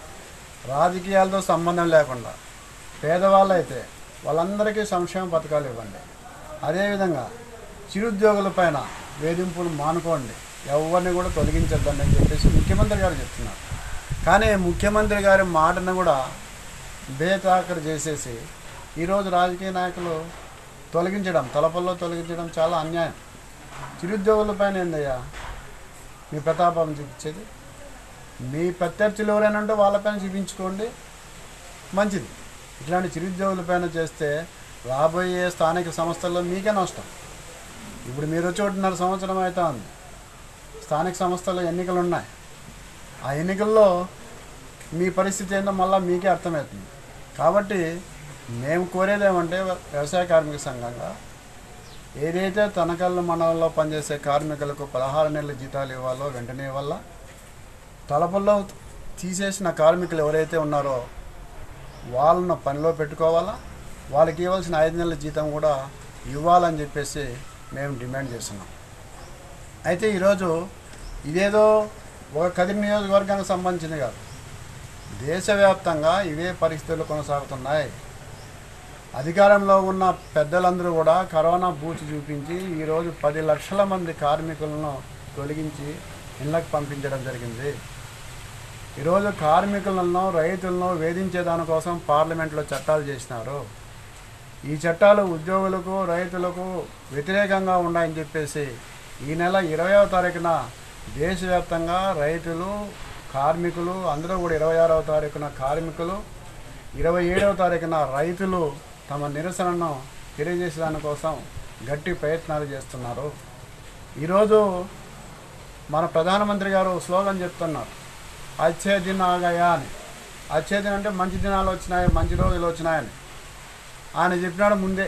రాజకీయాలతో సంబంధం లేకుండా పేదవాళ్ళు అయితే వాళ్ళందరికీ సంక్షేమ పథకాలు ఇవ్వండి, అదేవిధంగా చిరుద్యోగుల పైన వేధింపులు మానుకోండి, ఎవరిని కూడా తొలగించద్దండి అని చెప్పేసి ముఖ్యమంత్రి గారు చెప్తున్నారు. కానీ ముఖ్యమంత్రి గారి మాటను కూడా బేతాఖరు చేసేసి ఈరోజు రాజకీయ నాయకులు తొలగించడం, తలపల్లో తొలగించడం చాలా అన్యాయం. చిరుద్యోగుల పైన ఏందయ్యా మీ ప్రతాపం చూపించేది? మీ ప్రత్యర్థులు ఎవరైనా ఉంటే వాళ్ళపైన చూపించుకోండి, మంచిది. ఇట్లాంటి చిరుద్యోగుల పైన చేస్తే రాబోయే స్థానిక సంస్థల్లో మీకే నష్టం. ఇప్పుడు మీరు వచ్చి 1.5 సంవత్సరం అవుతా ఉంది, స్థానిక సంస్థల్లో ఎన్నికలు ఉన్నాయి. ఆ ఎన్నికల్లో మీ పరిస్థితి ఏంటో మళ్ళీ మీకే అర్థమవుతుంది. కాబట్టి మేము కోరేది ఏమంటే వ్యవసాయ కార్మిక సంఘంగా ఏదైతే తనకల్లు మండలంలో పనిచేసే కార్మికులకు 16 నెలల జీతాలు ఇవ్వాలో వెంటనే ఇవ్వాల. తలపల్లో తీసేసిన కార్మికులు ఎవరైతే ఉన్నారో వాళ్ళను పనిలో పెట్టుకోవాలా, వాళ్ళకి ఇవ్వాల్సిన 5 నెలల జీతం కూడా ఇవ్వాలని చెప్పేసి మేము డిమాండ్ చేస్తున్నాం. అయితే ఈరోజు ఇదేదో ఒక కదిరి నియోజకవర్గానికి సంబంధించింది కాదు, దేశవ్యాప్తంగా ఇవే పరిస్థితులు కొనసాగుతున్నాయి. అధికారంలో ఉన్న పెద్దలందరూ కూడా కరోనా బూచి చూపించి ఈరోజు 10 లక్షల మంది కార్మికులను తొలగించి ఇళ్ళకు పంపించడం జరిగింది. ఈరోజు కార్మికులను రైతులను వేధించే దానికోసం పార్లమెంట్లో చట్టాలు చేసినారు. ఈ చట్టాలు ఉద్యోగులకు రైతులకు వ్యతిరేకంగా ఉన్నాయని చెప్పేసి ఈ నెల 20వ తారీఖున దేశవ్యాప్తంగా రైతులు కార్మికులు అందరూ కూడా 26వ తారీఖున కార్మికులు 27వ తారీఖున రైతులు తమ నిరసనను తెలియజేసే దానికోసం గట్టి ప్రయత్నాలు చేస్తున్నారు. ఈరోజు మన ప్రధానమంత్రి గారు స్లోగన్ చెప్తున్నారు, అచ్చే దిన్ ఆగాయా అని. అచ్చే దిన్ అంటే మంచి దినాలు వచ్చినాయి, మంచి రోజులు వచ్చినాయని ఆయన చెప్పినాడు ముందే.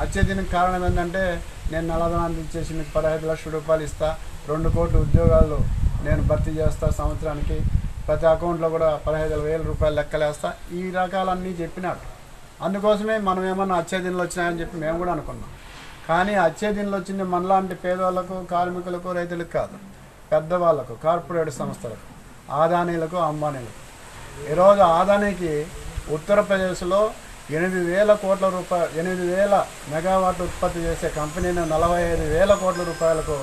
అచ్చే దినకు కారణం ఏంటంటే నేను నల్లధనాన్ని ఇచ్చేసి మీకు 15 లక్షల రూపాయలు ఇస్తా, 2 కోట్ల ఉద్యోగాలు నేను భర్తీ చేస్తా, సంవత్సరానికి ప్రతి అకౌంట్లో కూడా 15,000 రూపాయలు లెక్కలేస్తా, ఈ రకాలన్నీ చెప్పినాడు. అందుకోసమే మనం ఏమన్నా అచ్చే దినాలు వచ్చినాయని చెప్పి మేము కూడా అనుకున్నాం. కానీ అచ్చే దినాలు వచ్చింది మనలాంటి పేదవాళ్ళకు కార్మికులకు రైతులకు కాదు, పెద్దవాళ్ళకు కార్పొరేట్ సంస్థలకు ఆదానీలకు అంబానీలకు. ఈరోజు ఆదానీకి ఉత్తరప్రదేశ్లో 8,000 కోట్ల రూపాయలు 8,000 మెగావాట్లు ఉత్పత్తి చేసే కంపెనీని 45,000 కోట్ల రూపాయలకు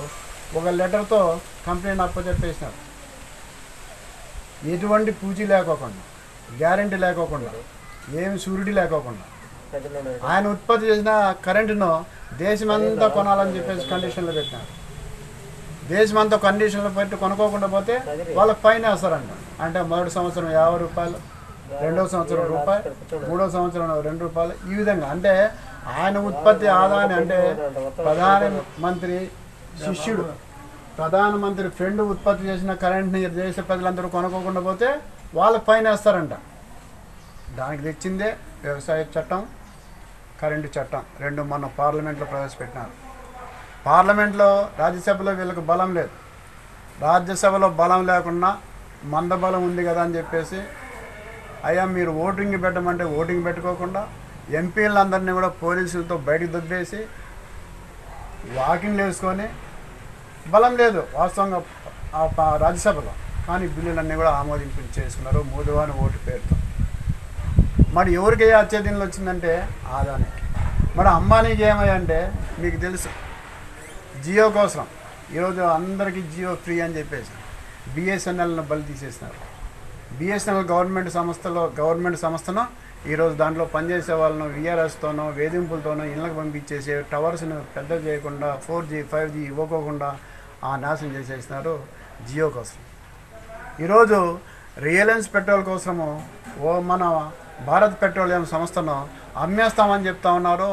ఒక లెటర్తో కంపెనీని అప్పచెప్పేసినారు. ఎటువంటి పూచీ లేకోకుండా, గ్యారంటీ లేకోకుండా, ఏమి షూరిటీ లేకోకుండా ఆయన ఉత్పత్తి చేసిన కరెంటును దేశమంతా కొనాలని చెప్పేసి కండిషన్లు పెట్టినారు. దేశమంతా కండిషన్లు పెట్టి కొనుక్కోకుండా పోతే వాళ్ళకి ఫైన్ వేస్తారంట. అంటే మొదటి సంవత్సరం 50 రూపాయలు, 2వ సంవత్సరం రూపాయి, 3వ సంవత్సరం 2 రూపాయలు, ఈ విధంగా. అంటే ఆయన ఉత్పత్తి ఆదాని అంటే ప్రధానమంత్రి శిష్యుడు, ప్రధానమంత్రి ఫ్రెండ్ ఉత్పత్తి చేసిన కరెంట్ని దేశ ప్రజలందరూ కొనుక్కోకుండా పోతే వాళ్ళకి ఫైన్ వేస్తారంట. దానికి తెచ్చిందే వ్యవసాయ చట్టం, కరెంటు చట్టం, 2 మొన్న పార్లమెంట్లో ప్రవేశపెట్టినారు. పార్లమెంట్లో రాజ్యసభలో వీళ్ళకి బలం లేదు, రాజ్యసభలో బలం లేకుండా మందబలం ఉంది కదా అని చెప్పేసి అయ్యా మీరు ఓటింగ్ పెట్టమంటే ఓటింగ్ పెట్టుకోకుండా ఎంపీలందరినీ కూడా పోలీసులతో బయటకు దొబ్బేసి వాకింగ్లు వేసుకొని, బలం లేదు వాస్తవంగా రాజ్యసభలో, కానీ బిల్లులన్నీ కూడా ఆమోదింపు చేసుకున్నారు మూడువాని ఓటు పేరుతో. మరి ఎవరికి వచ్చే దినాలు వచ్చిందంటే ఆదానికి. మరి అంబానీకి ఏమయ్యంటే మీకు తెలుసు, జియో కోసం ఈరోజు అందరికీ జియో ఫ్రీ అని చెప్పేసి బిఎస్ఎన్ఎల్ను బలి తీసేసినారు. బిఎస్ఎన్ఎల్ గవర్నమెంట్ సంస్థను ఈరోజు దాంట్లో పనిచేసే వాళ్ళను విఆర్ఎస్తోనో వేధింపులతోనో ఇళ్ళకి పంపించేసి టవర్స్ను పెద్ద చేయకుండా 4G 5G ఇవ్వకోకుండా నాశనం చేసేసినారు జియో కోసం. ఈరోజు రిలయన్స్ పెట్రోల్ కోసము మన భారత్ పెట్రోలియం సంస్థను అమ్మేస్తామని చెప్తా ఉన్నారు.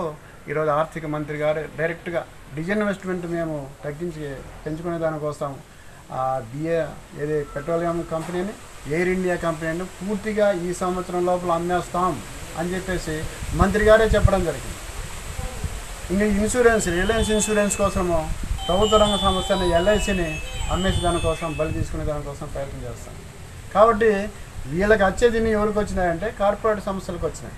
ఈరోజు ఆర్థిక మంత్రి గారు డైరెక్ట్గా డిజిన్వెస్ట్మెంట్ మేము పెంచుకునే దానికోసం ఏది పెట్రోలియం కంపెనీని, ఎయిర్ ఇండియా కంపెనీని పూర్తిగా ఈ సంవత్సరం లోపల అమ్మేస్తాం అని చెప్పేసి మంత్రి గారే చెప్పడం జరిగింది. ఇంకా ఇన్సూరెన్స్, రిలయన్స్ ఇన్సూరెన్స్ కోసము ప్రభుత్వ రంగ సంస్థని ఎల్ఐసిని అమ్మేసే దానికోసం, బలి తీసుకునే దానికోసం ప్రయత్నం చేస్తాం. కాబట్టి వీళ్ళకి వచ్చేది ఎవరికి వచ్చినాయంటే కార్పొరేట్ సంస్థలకు వచ్చినాయి.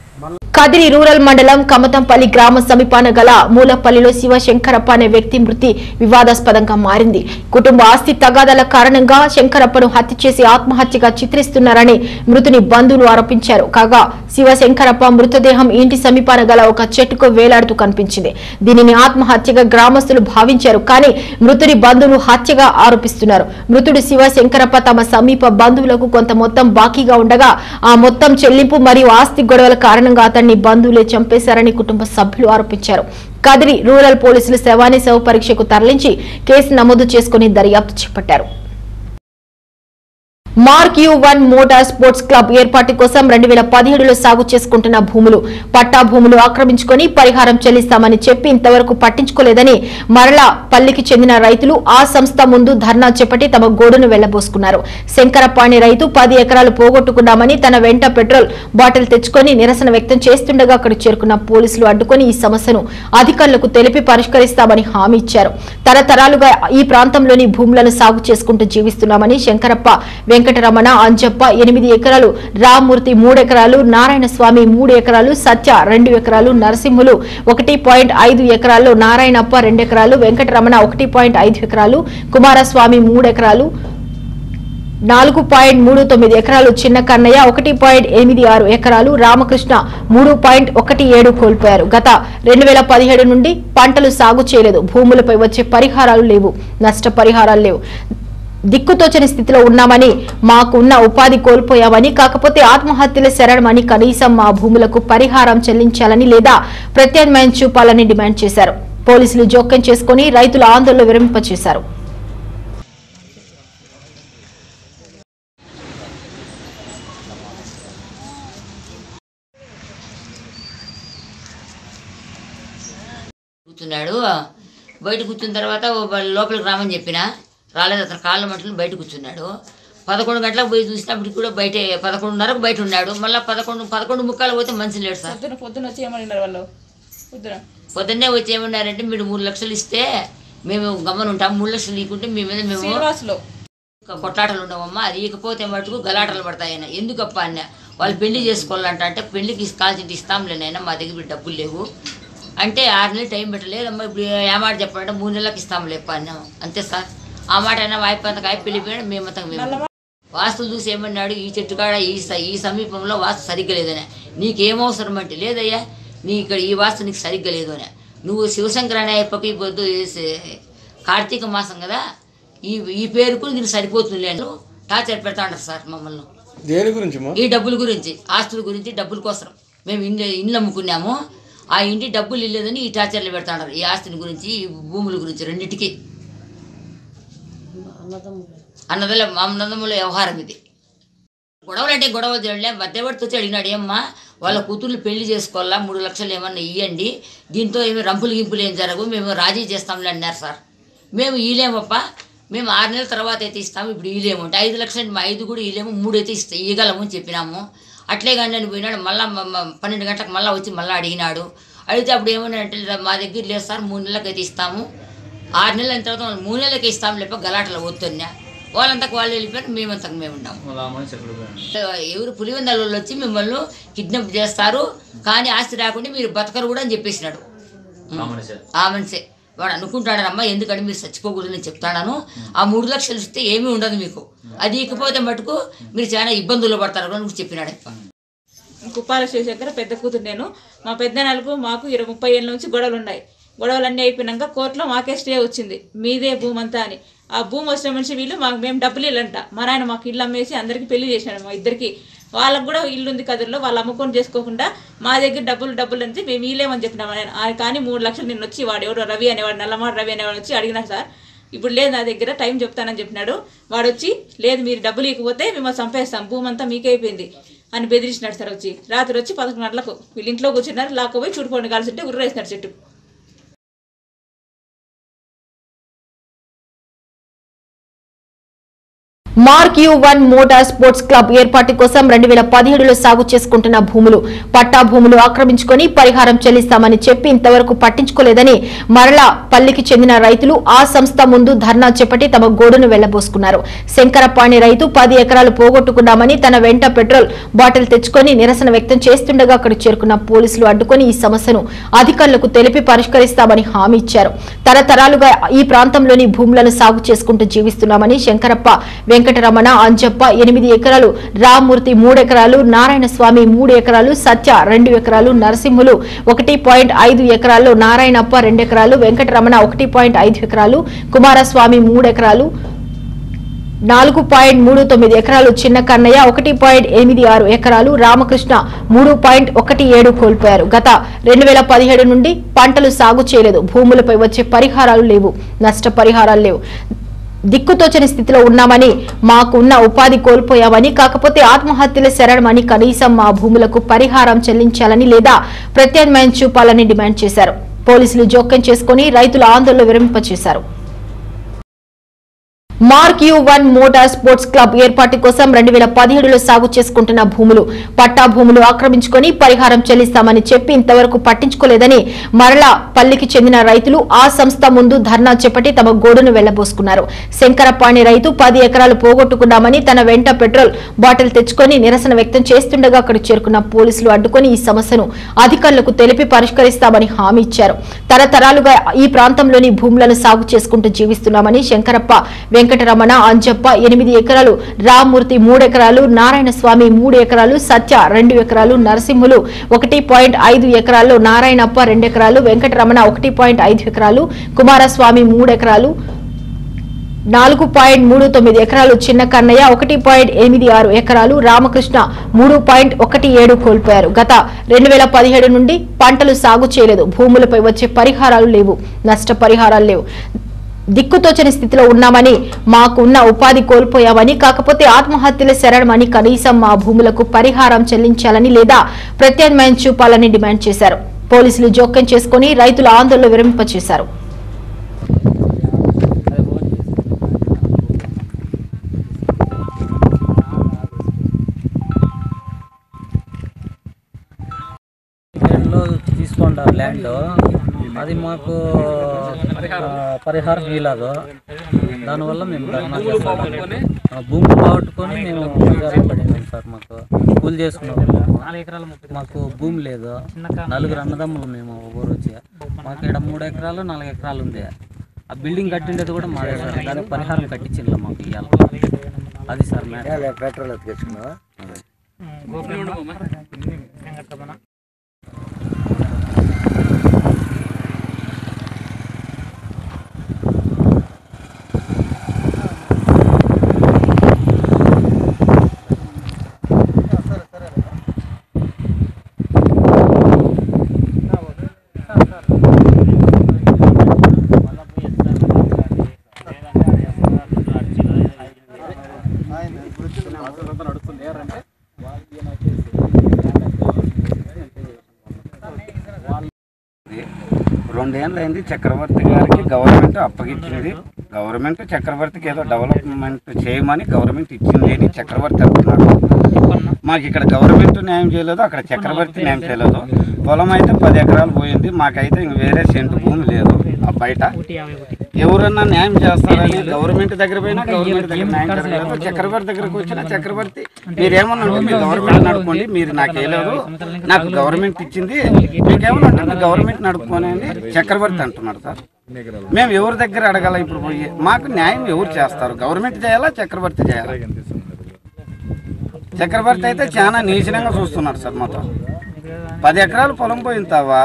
కదిరి రూరల్ మండలం కమతంపల్లి గ్రామ సమీపాన గల మూలపల్లిలో శివశంకరప్ప అనే వ్యక్తి మృతి వివాదాస్పదంగా మారింది. కుటుంబ ఆస్తి తగాదాల కారణంగా శంకరప్పను హత్య చేసి ఆత్మహత్యగా చిత్రిస్తున్నారని మృతుని బంధువులు ఆరోపించారు. కాగా శివశంకరప్ప మృతదేహం ఇంటి సమీపాన గల ఒక చెట్టుకు వేలాడుతూ కనిపించింది. దీనిని ఆత్మహత్యగా గ్రామస్తులు భావించారు. కానీ మృతుడి బంధువులు హత్యగా ఆరోపిస్తున్నారు. మృతుడు శివశంకరప్ప తమ సమీప బంధువులకు కొంత మొత్తం బాకీగా ఉండగా ఆ మొత్తం చెల్లింపు మరియు ఆస్తి గొడవల కారణంగా అతన్ని బంధువులే చంపేశారని కుటుంబ సభ్యులు ఆరోపించారు. కదిరి రూరల్ పోలీసులు శవాన్ని శవ పరీక్షకు తరలించి కేసు నమోదు చేసుకుని దర్యాప్తు చేపట్టారు. మార్క్ యు1 మోటార్ స్పోర్ట్స్ క్లబ్ ఏర్పాటు కోసం 2017లో సాగు చేసుకుంటున్న భూములు, పట్టా భూములు ఆక్రమించుకొని పరిహారం చెల్లిస్తామని చెప్పి ఇంతవరకు పట్టించుకోలేదని మరలా పల్లికి చెందిన రైతులు ఆ సంస్థ ముందు ధర్నా చేపట్టి తమ గోడును వెళ్లబోసుకున్నారు. శంకరప్ప అనే రైతు 10 ఎకరాలు పోగొట్టుకున్నామని తన వెంట పెట్రోల్ బాటిల్ తెచ్చుకొని నిరసన వ్యక్తం చేస్తుండగా అక్కడికి చేరుకున్న పోలీసులు అడ్డుకొని ఈ సమస్యను అధికారులకు తెలిపి పరిష్కరిస్తామని హామీ ఇచ్చారు. తరతరాలుగా ఈ ప్రాంతంలోని భూములను సాగు చేసుకుంటూ జీవిస్తున్నామని శంకరప్ప, వెంకటరమణ, అంజప్ప 8 ఎకరాలు, రామ్మూర్తి 3 ఎకరాలు, నారాయణ స్వామి 3 ఎకరాలు, సత్య 2 ఎకరాలు, నరసింహులు 1.5 ఎకరాలు, నారాయణప్ప 2 ఎకరాలు, వెంకటరమణ 1.5 ఎకరాలు, కుమారస్వామి 3 ఎకరాలు, 4.39 ఎకరాలు, చిన్న కన్నయ్య 1.86 ఎకరాలు, రామకృష్ణ 3.17 కోల్పోయారు. గత 2017 నుండి పంటలు సాగు చేయలేదు. భూములపై వచ్చే పరిహారాలు లేవు, నష్టపరిహారాలు లేవు. దిక్కుతోచని స్థితిలో ఉన్నామని, మాకున్న ఉపాధి కోల్పోయామని, కాకపోతే ఆత్మహత్యల శరణమని కనీసం మా భూములకు పరిహారం చెల్లించాలని లేదా ప్రత్యామ్నాయం చూపాలని డిమాండ్ చేశారు. పోలీసులు జోక్యం చేసుకుని రైతుల ఆందోళన విరమింపచేశారు. బయట కూర్చున్న తర్వాత లోపలికి రామని చెప్పినా రాలేదు. అతను కాళ్ళ మట్టులు బయట కూర్చున్నాడు. 11 గంటలకు పోయి చూసినప్పటికి కూడా బయట 11:30కు బయట ఉన్నాడు. మళ్ళీ 11:15 పోతే మనిషి లేడు సార్. పొద్దున్న వచ్చి ఏమన్నారు వాళ్ళు? పొద్దున్నే వచ్చి ఏమన్నారంటే, మీరు 3 లక్షలు ఇస్తే మేము గమ్మని ఉంటాం, 3 లక్షలు ఇవ్వకుంటే మీ మీద మేము కొట్లాటలు ఉండవమ్మా, అది ఇకపోతే మటుకు గలాటలు పడతాయన్న. ఎందుకప్ప అన్న, వాళ్ళు పెళ్లి చేసుకోవాలంట. అంటే పెళ్లికి కాల్చింటి ఇస్తాంలేనైనా, మా దగ్గర డబ్బులు లేవు అంటే 6 నెలలు టైం పెట్టలేదమ్మా. ఇప్పుడు ఏ మాట చెప్పాలంటే 3 నెలలకు ఇస్తాం లేప్ప అన్నాం. అంతే సార్. ఆ మాట అయినా వాయిపంతకు అయిపోయి వెళ్ళిపోయాడు. మేమంతా మేము వాస్తులు చూసి ఏమన్నాడు, ఈ చెట్టు కాడ ఈ సమీపంలో వాస్తు సరిగ్గా లేదనే. నీకేమవసరం అంటే, లేదయ్యా నీ ఇక్కడ ఈ వాస్తు నీకు సరిగ్గా లేదు అని. నువ్వు శివశంకర అనే అయ్యప్పకి పొద్దు కార్తీక మాసం కదా, ఈ పేరుకు నీకు సరిపోతుంది లేను టార్చర్ పెడతా అంటారు సార్ మమ్మల్ని. దేని గురించి? ఈ డబ్బుల గురించి, ఆస్తుల గురించి, డబ్బుల కోసం. మేము ఇండ్లు అమ్ముకున్నాము, ఆ ఇంటి డబ్బులు ఇల్లేదని ఈ టార్చర్లు పెడతా ఉంటారు. ఈ ఆస్తుల గురించి, ఈ భూముల గురించి, రెండింటికి అన్నదమ్ముల వ్యవహారం ఇది. గొడవలు అంటే గొడవలు చేయలే. మధ్యవర్తి వచ్చి అడిగినాడు, ఏమ్మా వాళ్ళ కూతుర్లు పెళ్లి చేసుకోవాలా, 3 లక్షలు ఏమన్నా ఇవ్వండి, దీంతో ఏమి రంపులు గింపులు ఏం జరగవు, మేము రాజీ చేస్తాంలే అన్నారు సార్. మేము ఈలేమప్ప, మేము 6 నెలల తర్వాత అయితే ఇస్తాము, ఇప్పుడు ఈలేము అంటే 5 లక్షలు 5 కూడా ఈలేము, 3 అయితే ఇవ్వగలము అని చెప్పినాము. అట్లే కానీ అని పోయినాడు. మళ్ళీ 12 గంటలకు మళ్ళీ వచ్చి మళ్ళీ అడిగినాడు. అడిగితే అప్పుడు ఏమన్నాడంటే, మా దగ్గర లేదు సార్, 3 నెలలకు అయితే ఇస్తాము, 6 నెలలు అయిన తర్వాత 3 నెలలకి ఇస్తాము లేప గలాటలు వస్తున్నా. వాళ్ళంతకు వాళ్ళు వెళ్ళిపోయారు, మేమంతకు మేము ఉన్నాము. ఎవరు పులివెందల వాళ్ళు వచ్చి మిమ్మల్ని కిడ్నాప్ చేస్తారు, కానీ ఆస్తి రాకుండా మీరు బతకరు కూడా అని చెప్పేసినాడు. ఆ మనిషే వాడు అనుకుంటాడనమ్మా, ఎందుకంటే మీరు చచ్చిపోకూడదని చెప్తాను. ఆ 3 లక్షలు ఇస్తే ఏమీ ఉండదు మీకు, అది ఇకపోతే మటుకు మీరు చాలా ఇబ్బందులు పడతారు అని చెప్పినాడు. కుప్పాల శివశంకర పెద్ద కూతురు నేను. మా పెద్దనాన్నకు మాకు 30 ఏళ్ళ నుంచి గొడవలు ఉన్నాయి. గొడవలన్నీ అయిపోయినాక కోర్టులో మాకే స్టే వచ్చింది, మీదే భూమి అంతా అని. ఆ భూమి వచ్చిన మనిషి వీళ్ళు మేము డబ్బులు ఇల్లంట. మా నాయన మాకు ఇల్లు అమ్మేసి అందరికీ పెళ్లి చేసినాడు. మా ఇద్దరికి వాళ్ళకు కూడా ఇల్లు ఉంది కదిరిలో, వాళ్ళు అమ్ముకొని చేసుకోకుండా మా దగ్గర డబ్బులు అంతే మేము ఇల్లేమని చెప్పినాం. కానీ 3 లక్షలు నేను వచ్చి వాడు ఎవడో రవి అనేవాడు, నల్లమాడ రవి అనేవాడు వచ్చి అడిగినా సార్, ఇప్పుడు లేదు నా దగ్గర, టైం చెప్తానని చెప్పినాడు. వాడు వచ్చి లేదు మీరు డబ్బులు ఇవ్వకపోతే మిమ్మల్ని చంపేస్తాం, భూమి అంతా మీకైపోయింది అని బెదిరించినాడు సార్. వచ్చి రాత్రి వచ్చి 11 గంటలకు వీళ్ళు ఇంట్లో కూర్చున్నారు, లాక్కపోయి చూడుకోండి కాల్సి ఉంటే ఉర్రేసినాడు చెట్టు. మార్క్ యు1 మోటార్ స్పోర్ట్స్ క్లబ్ ఏర్పాటు కోసం 2017లో సాగు చేసుకుంటున్న భూములు పట్టా భూములు ఆక్రమించుకొని పరిహారం చెల్లిస్తామని చెప్పి ఇంతవరకు పట్టించుకోలేదని మరలా పల్లికి చెందిన రైతులు ఆ సంస్థ ముందు ధర్నా చేపట్టి తమ గోడును వెళ్లబోసుకున్నారు. శంకరపాణి రైతు 10 ఎకరాలు పోగొట్టుకున్నామని తన వెంట పెట్రోల్ బాటిల్ తెచ్చుకొని నిరసన వ్యక్తం చేస్తుండగా అక్కడికి చేరుకున్న పోలీసులు అడ్డుకొని ఈ సమస్యను అధికారులకు తెలిపి పరిష్కరిస్తామని హామీ ఇచ్చారు. తరతరాలుగా ఈ ప్రాంతంలోని భూములను సాగు చేసుకుంటూ జీవిస్తున్నామని శంకరప్ప, వెంకటరమణ, అంజప్ప 8 ఎకరాలు, రామ్మూర్తి 3 ఎకరాలు, నారాయణ స్వామి 3 ఎకరాలు, సత్య 2 ఎకరాలు, నరసింహులు 1.5 ఎకరాలు, నారాయణప్ప 2 ఎకరాలు, వెంకటరమణ 1.5 ఎకరాలు, కుమారస్వామి 3 ఎకరాలు, 4.39 ఎకరాలు, చిన్న కన్నయ్య 1.86 ఎకరాలు, రామకృష్ణ 3.17 కోల్పోయారు. గత 2017 నుండి పంటలు సాగు చేయలేదు. భూములపై వచ్చే పరిహారాలు లేవు, నష్టపరిహారాలు లేవు. దిక్కుతోచని స్థితిలో ఉన్నామని, మాకున్న ఉపాధి కోల్పోయామని, కాకపోతే ఆత్మహత్యల శరణమని కనీసం మా భూములకు పరిహారం చెల్లించాలని లేదా ప్రత్యామ్నాయం చూపాలని డిమాండ్ చేశారు. పోలీసులు జోక్యం చేసుకుని రైతుల ఆందోళన విరమింపచేశారు. మార్క్ యు1 మోటార్ స్పోర్ట్స్ క్లబ్ ఏర్పాటు కోసం 2017లో సాగు చేసుకుంటున్న భూములు పట్టా భూములు ఆక్రమించుకొని పరిహారం చెల్లిస్తామని చెప్పి ఇంతవరకు పట్టించుకోలేదని మరలా పల్లికి చెందిన రైతులు ఆ సంస్థ ముందు ధర్నా చేపట్టి తమ గోడును వెళ్లబోసుకున్నారు. శంకరపాణి రైతు 10 ఎకరాలు పోగొట్టుకున్నామని తన వెంట పెట్రోల్ బాటిల్ తెచ్చుకొని నిరసన వ్యక్తం చేస్తుండగా అక్కడికి చేరుకున్న పోలీసులు అడ్డుకొని ఈ సమస్యను అధికారులకు తెలిపి పరిష్కరిస్తామని హామీ ఇచ్చారు. తరతరాలుగా ఈ ప్రాంతంలోని భూములను సాగు చేసుకుంటూ జీవిస్తున్నామని శంకరప్ప, వెంకటరమణ, అంజప్ప 8 ఎకరాలు, రామ్మూర్తి 3 ఎకరాలు, నారాయణ స్వామి 3 ఎకరాలు, సత్య 2 ఎకరాలు, నరసింహులు 1.5 ఎకరాలు, నారాయణప్ప 2 ఎకరాలు, వెంకటరమణ 1.5 ఎకరాలు, కుమారస్వామి 3 ఎకరాలు, 4.39 ఎకరాలు, చిన్న కన్నయ్య 1.86 ఎకరాలు, రామకృష్ణ 3.17 కోల్పోయారు. గత 2017 నుండి పంటలు సాగు చేయలేదు. భూములపై వచ్చే పరిహారాలు లేవు, నష్టపరిహారాలు లేవు. దిక్కుతోచని స్థితిలో ఉన్నామని, మాకున్న ఉపాధి కోల్పోయామని, కాకపోతే ఆత్మహత్యల శరణమని కనీసం మా భూములకు పరిహారం చెల్లించాలని లేదా ప్రత్యామ్నాయం చూపాలని డిమాండ్ చేశారు. పోలీసులు జోక్యం చేసుకుని రైతుల ఆందోళన విరమింపచేశారు. తీసుకుంటారు ల్యాండ్, అది మాకు పరిహారం ఇవ్వలేదు. దానివల్ల మేము ధర్నా చేస్తాం. భూమి పోగొట్టుకొని మేము బజార్లో పడినాం సార్. మాకు కూలి చేసుకున్నాం. మాకు భూమి లేదు. 4 అన్నదమ్ములు మేము ఊరు వచ్చి. మాకు ఇక్కడ 3 ఎకరాలు 4 ఎకరాలు ఉంది. ఆ బిల్డింగ్ కట్టిండేది కూడా మాదే సార్. దానికి పరిహారం కట్టించింది మాకు ఇవ్వాలి. అది సార్ పెట్రోల్ ఎత్తుకొచ్చుకున్నా. రెండేళ్ళు అయింది చక్రవర్తి గారికి గవర్నమెంట్ అప్పగించింది. గవర్నమెంట్ చక్రవర్తికి ఏదో డెవలప్మెంట్ చేయమని గవర్నమెంట్ ఇచ్చింది అని చక్రవర్తి అంటున్నాడు. మాకు ఇక్కడ గవర్నమెంట్ న్యాయం చేయలేదు, అక్కడ చక్రవర్తి న్యాయం చేయలేదు. పొలం అయితే 10 ఎకరాలు పోయింది. మాకైతే ఇంక వేరే సెంటు భూమి లేదు. ఆ బయట ఎవరన్నా న్యాయం చేస్తారని గవర్నమెంట్ దగ్గర పోయినా గవర్నమెంట్ దగ్గర న్యాయం జరగలేదు. చక్రవర్తి దగ్గరకు వచ్చినా చక్రవర్తి మీరేమన్నా మీరు గవర్నమెంట్ నడుపుకోండి, మీరు నాకు వేయలేదు, నాకు గవర్నమెంట్ ఇచ్చింది, మీకేమన్నా మీరు గవర్నమెంట్ నడుపుకొని అని చక్రవర్తి అంటున్నాడు సార్. మేము ఎవరి దగ్గర అడగాల ఇప్పుడు పోయి? మాకు న్యాయం ఎవరు చేస్తారు? గవర్నమెంట్ చేయాలా చక్రవర్తి చేయాలా? చక్రవర్తి అయితే చాలా నీచనంగా చూస్తున్నాడు సార్. మొత్తం 10 ఎకరాలు పొలం పోయింతావా,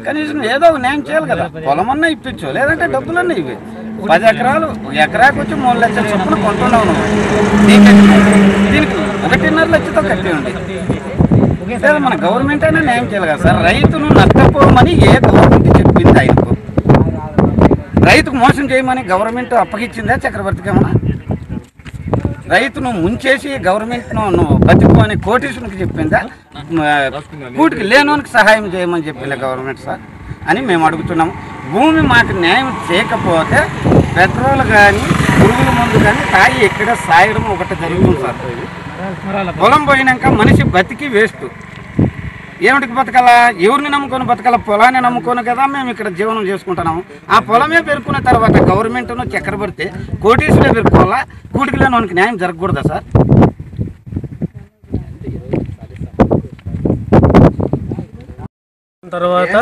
కనీసం ఏదో ఒక న్యాయం చేయాలి కదా. పొలం అన్నా ఇప్పించు, లేదంటే డబ్బులన్నా ఇవి. 10 ఎకరాలు ఎకరాకు వచ్చి 3 లక్షల చొప్పున కొంటున్నావు నువ్వు. దీనికి 1.5 లక్షతో కట్టి ఉంది లేదా? మన గవర్నమెంట్ అయినా న్యాయం చేయాలి కదా సార్. రైతును నష్టపోమని ఏ గవర్నమెంట్ చెప్పింది? ఆయనకు రైతుకు మోసం చేయమని గవర్నమెంట్ అప్పగించిందా చక్రవర్తికి? ఏమన్నా రైతును ముంచేసి గవర్నమెంట్ను బతికు అని కోటీసునికి చెప్పిందా, కూటికి లేనోనికి సహాయం చేయమని చెప్పిందా గవర్నమెంట్ సార్ అని మేము అడుగుతున్నాము. భూమి మాకు న్యాయం చేయకపోతే పెట్రోల్ కానీ పురుగుల మందు కానీ తాగి ఎక్కడ సాయడం ఒకటి జరుగుతుంది సార్. పొలం పోయినాక మనిషి బతికి వేస్ట్. ఏమిటికి బతకాలా? ఎవరిని నమ్ముకొని బతకాలా? పొలాన్ని నమ్ముకొని కదా మేము ఇక్కడ జీవనం చేసుకుంటున్నాము. ఆ పొలమే పెరుకున్న తర్వాత గవర్నమెంట్ను చక్కెరబడితే కోటీసులే పెరుకోవాలా? కూటికి లేని వానికి న్యాయం జరగకూడదా సార్? తర్వాత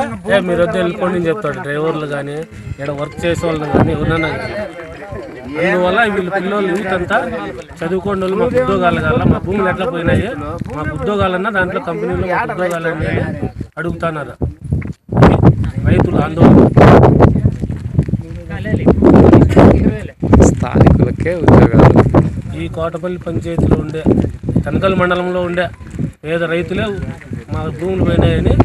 మీరు వద్ద వెళ్ళిపోండి అని చెప్తాడు డ్రైవర్లు కానీ ఇక్కడ వర్క్ చేసే వాళ్ళని కానీ ఎవరైనా కానీ. అందువల్ల వీళ్ళు పిల్లలు యూత్ అంతా చదువుకోండి వాళ్ళు మాకు ఉద్యోగాలు కావాలా, మా భూములు ఎట్లా పోయినాయి, మాకు ఉద్యోగాలన్నా దాంట్లో కంపెనీలో మాకు ఉద్యోగాలన్నీ అడుగుతున్నారు రైతులు ఆందోళన. స్థానికులకే ఉద్యోగాలు. ఈ కోటపల్లి పంచాయతీలో ఉండే తనకల్ మండలంలో ఉండే పేద రైతులే మా భూములు పోయినాయని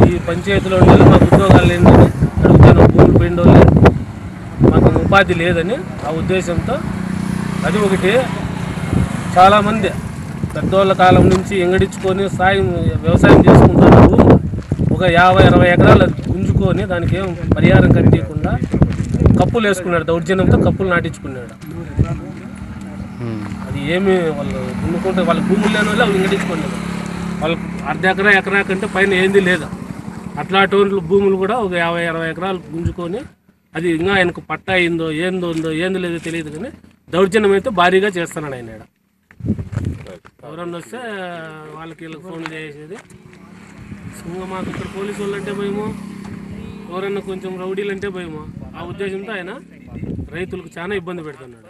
ఈ పంచాయతీలో ఉండే మాకు ఉద్యోగాలు లేదని అడుగుతాను. భూములు పోయిన మాకు ఉపాధి లేదని ఆ ఉద్దేశంతో. అది ఒకటి. చాలామంది పెద్దోళ్ళ కాలం నుంచి ఎంగడించుకొని వ్యవసాయం చేసుకుంటారు. ఒక 50-60 ఎకరాలు గుంజుకొని దానికి ఏం పరిహారం కట్టకుండా కప్పులు వేసుకున్నాడు, దౌర్జన్యంతో కప్పులు నాటించుకున్నాడు. అది ఏమి వాళ్ళు దున్నుకుంటే వాళ్ళ భూములు లేని వాళ్ళు ఎంగడించుకున్నారు. వాళ్ళకు అర్ధ ఎకరా కంటే పైన ఏంది లేదు. అట్లాంటి భూములు కూడా ఒక 50-60 ఎకరాలు గుంజుకొని అది ఇంకా ఆయనకు పట్టా అయిందో ఏందో లేదో తెలియదు కానీ దౌర్జన్యం అయితే భారీగా చేస్తున్నాడు ఆయన. ఎవరన్నా వస్తే వాళ్ళకి వీళ్ళకి ఫోన్లు చేసేది. ఇంకా మాకు ఇక్కడ పోలీసు వాళ్ళు అంటే భయమో, ఎవరన్నా కొంచెం రౌడీలు అంటే భయమో. ఆ ఉద్దేశంతో ఆయన రైతులకు చాలా ఇబ్బంది పెడుతున్నాడు.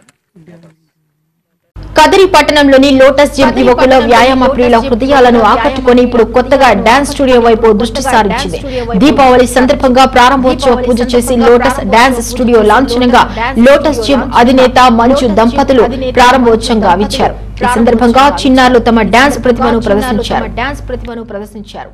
కదిరి పట్టణంలోని లోటస్ జిమ్ యువకుల వ్యాయామ ప్రియుల హృదయాలను ఆకట్టుకుని ఇప్పుడు కొత్తగా డాన్స్ స్టూడియో వైపు దృష్టి సారించింది. దీపావళి సందర్భంగా ప్రారంభోత్సవ పూజ చేసి లోటస్ డాన్స్ స్టూడియో లాంఛనంగా లోటస్ జిమ్ అధినేత మంచు దంపతులు ప్రారంభోత్సవంగా గావించారు. ఈ సందర్భంగా చిన్నారులు తమ డాన్స్ ప్రతిభను ప్రదర్శించారు.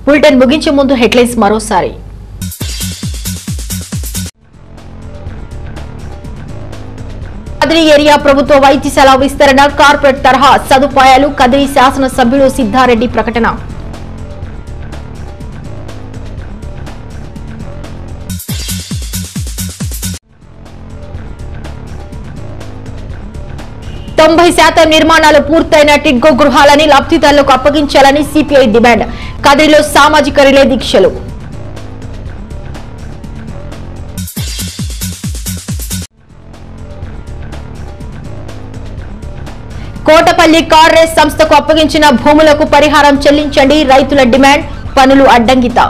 బులెటిన్ ముగించే ముందు హెడ్లైన్స్ మరోసారి. కదిరి ఏరియా ప్రభుత్వ వైద్యశాల విస్తరణ, కార్పొరేట్ తరహా సదుపాయాలు. కదిరి శాసనసభ్యులు సిద్ధారెడ్డి ప్రకటన. నిర్మాణాలు పూర్తయిన టిడ్కో గృహాలని లబ్ధిదారులకు అప్పగించాలని సిపిఐ డిమాండ్. కదిరిలో సామాజిక రిలే దీక్షలు. కోటపల్లి కార్ రేస్ సంస్థకు అప్పగించిన భూములకు పరిహారం చెల్లించండి రైతుల డిమాండ్ పనులు అడ్డంకిత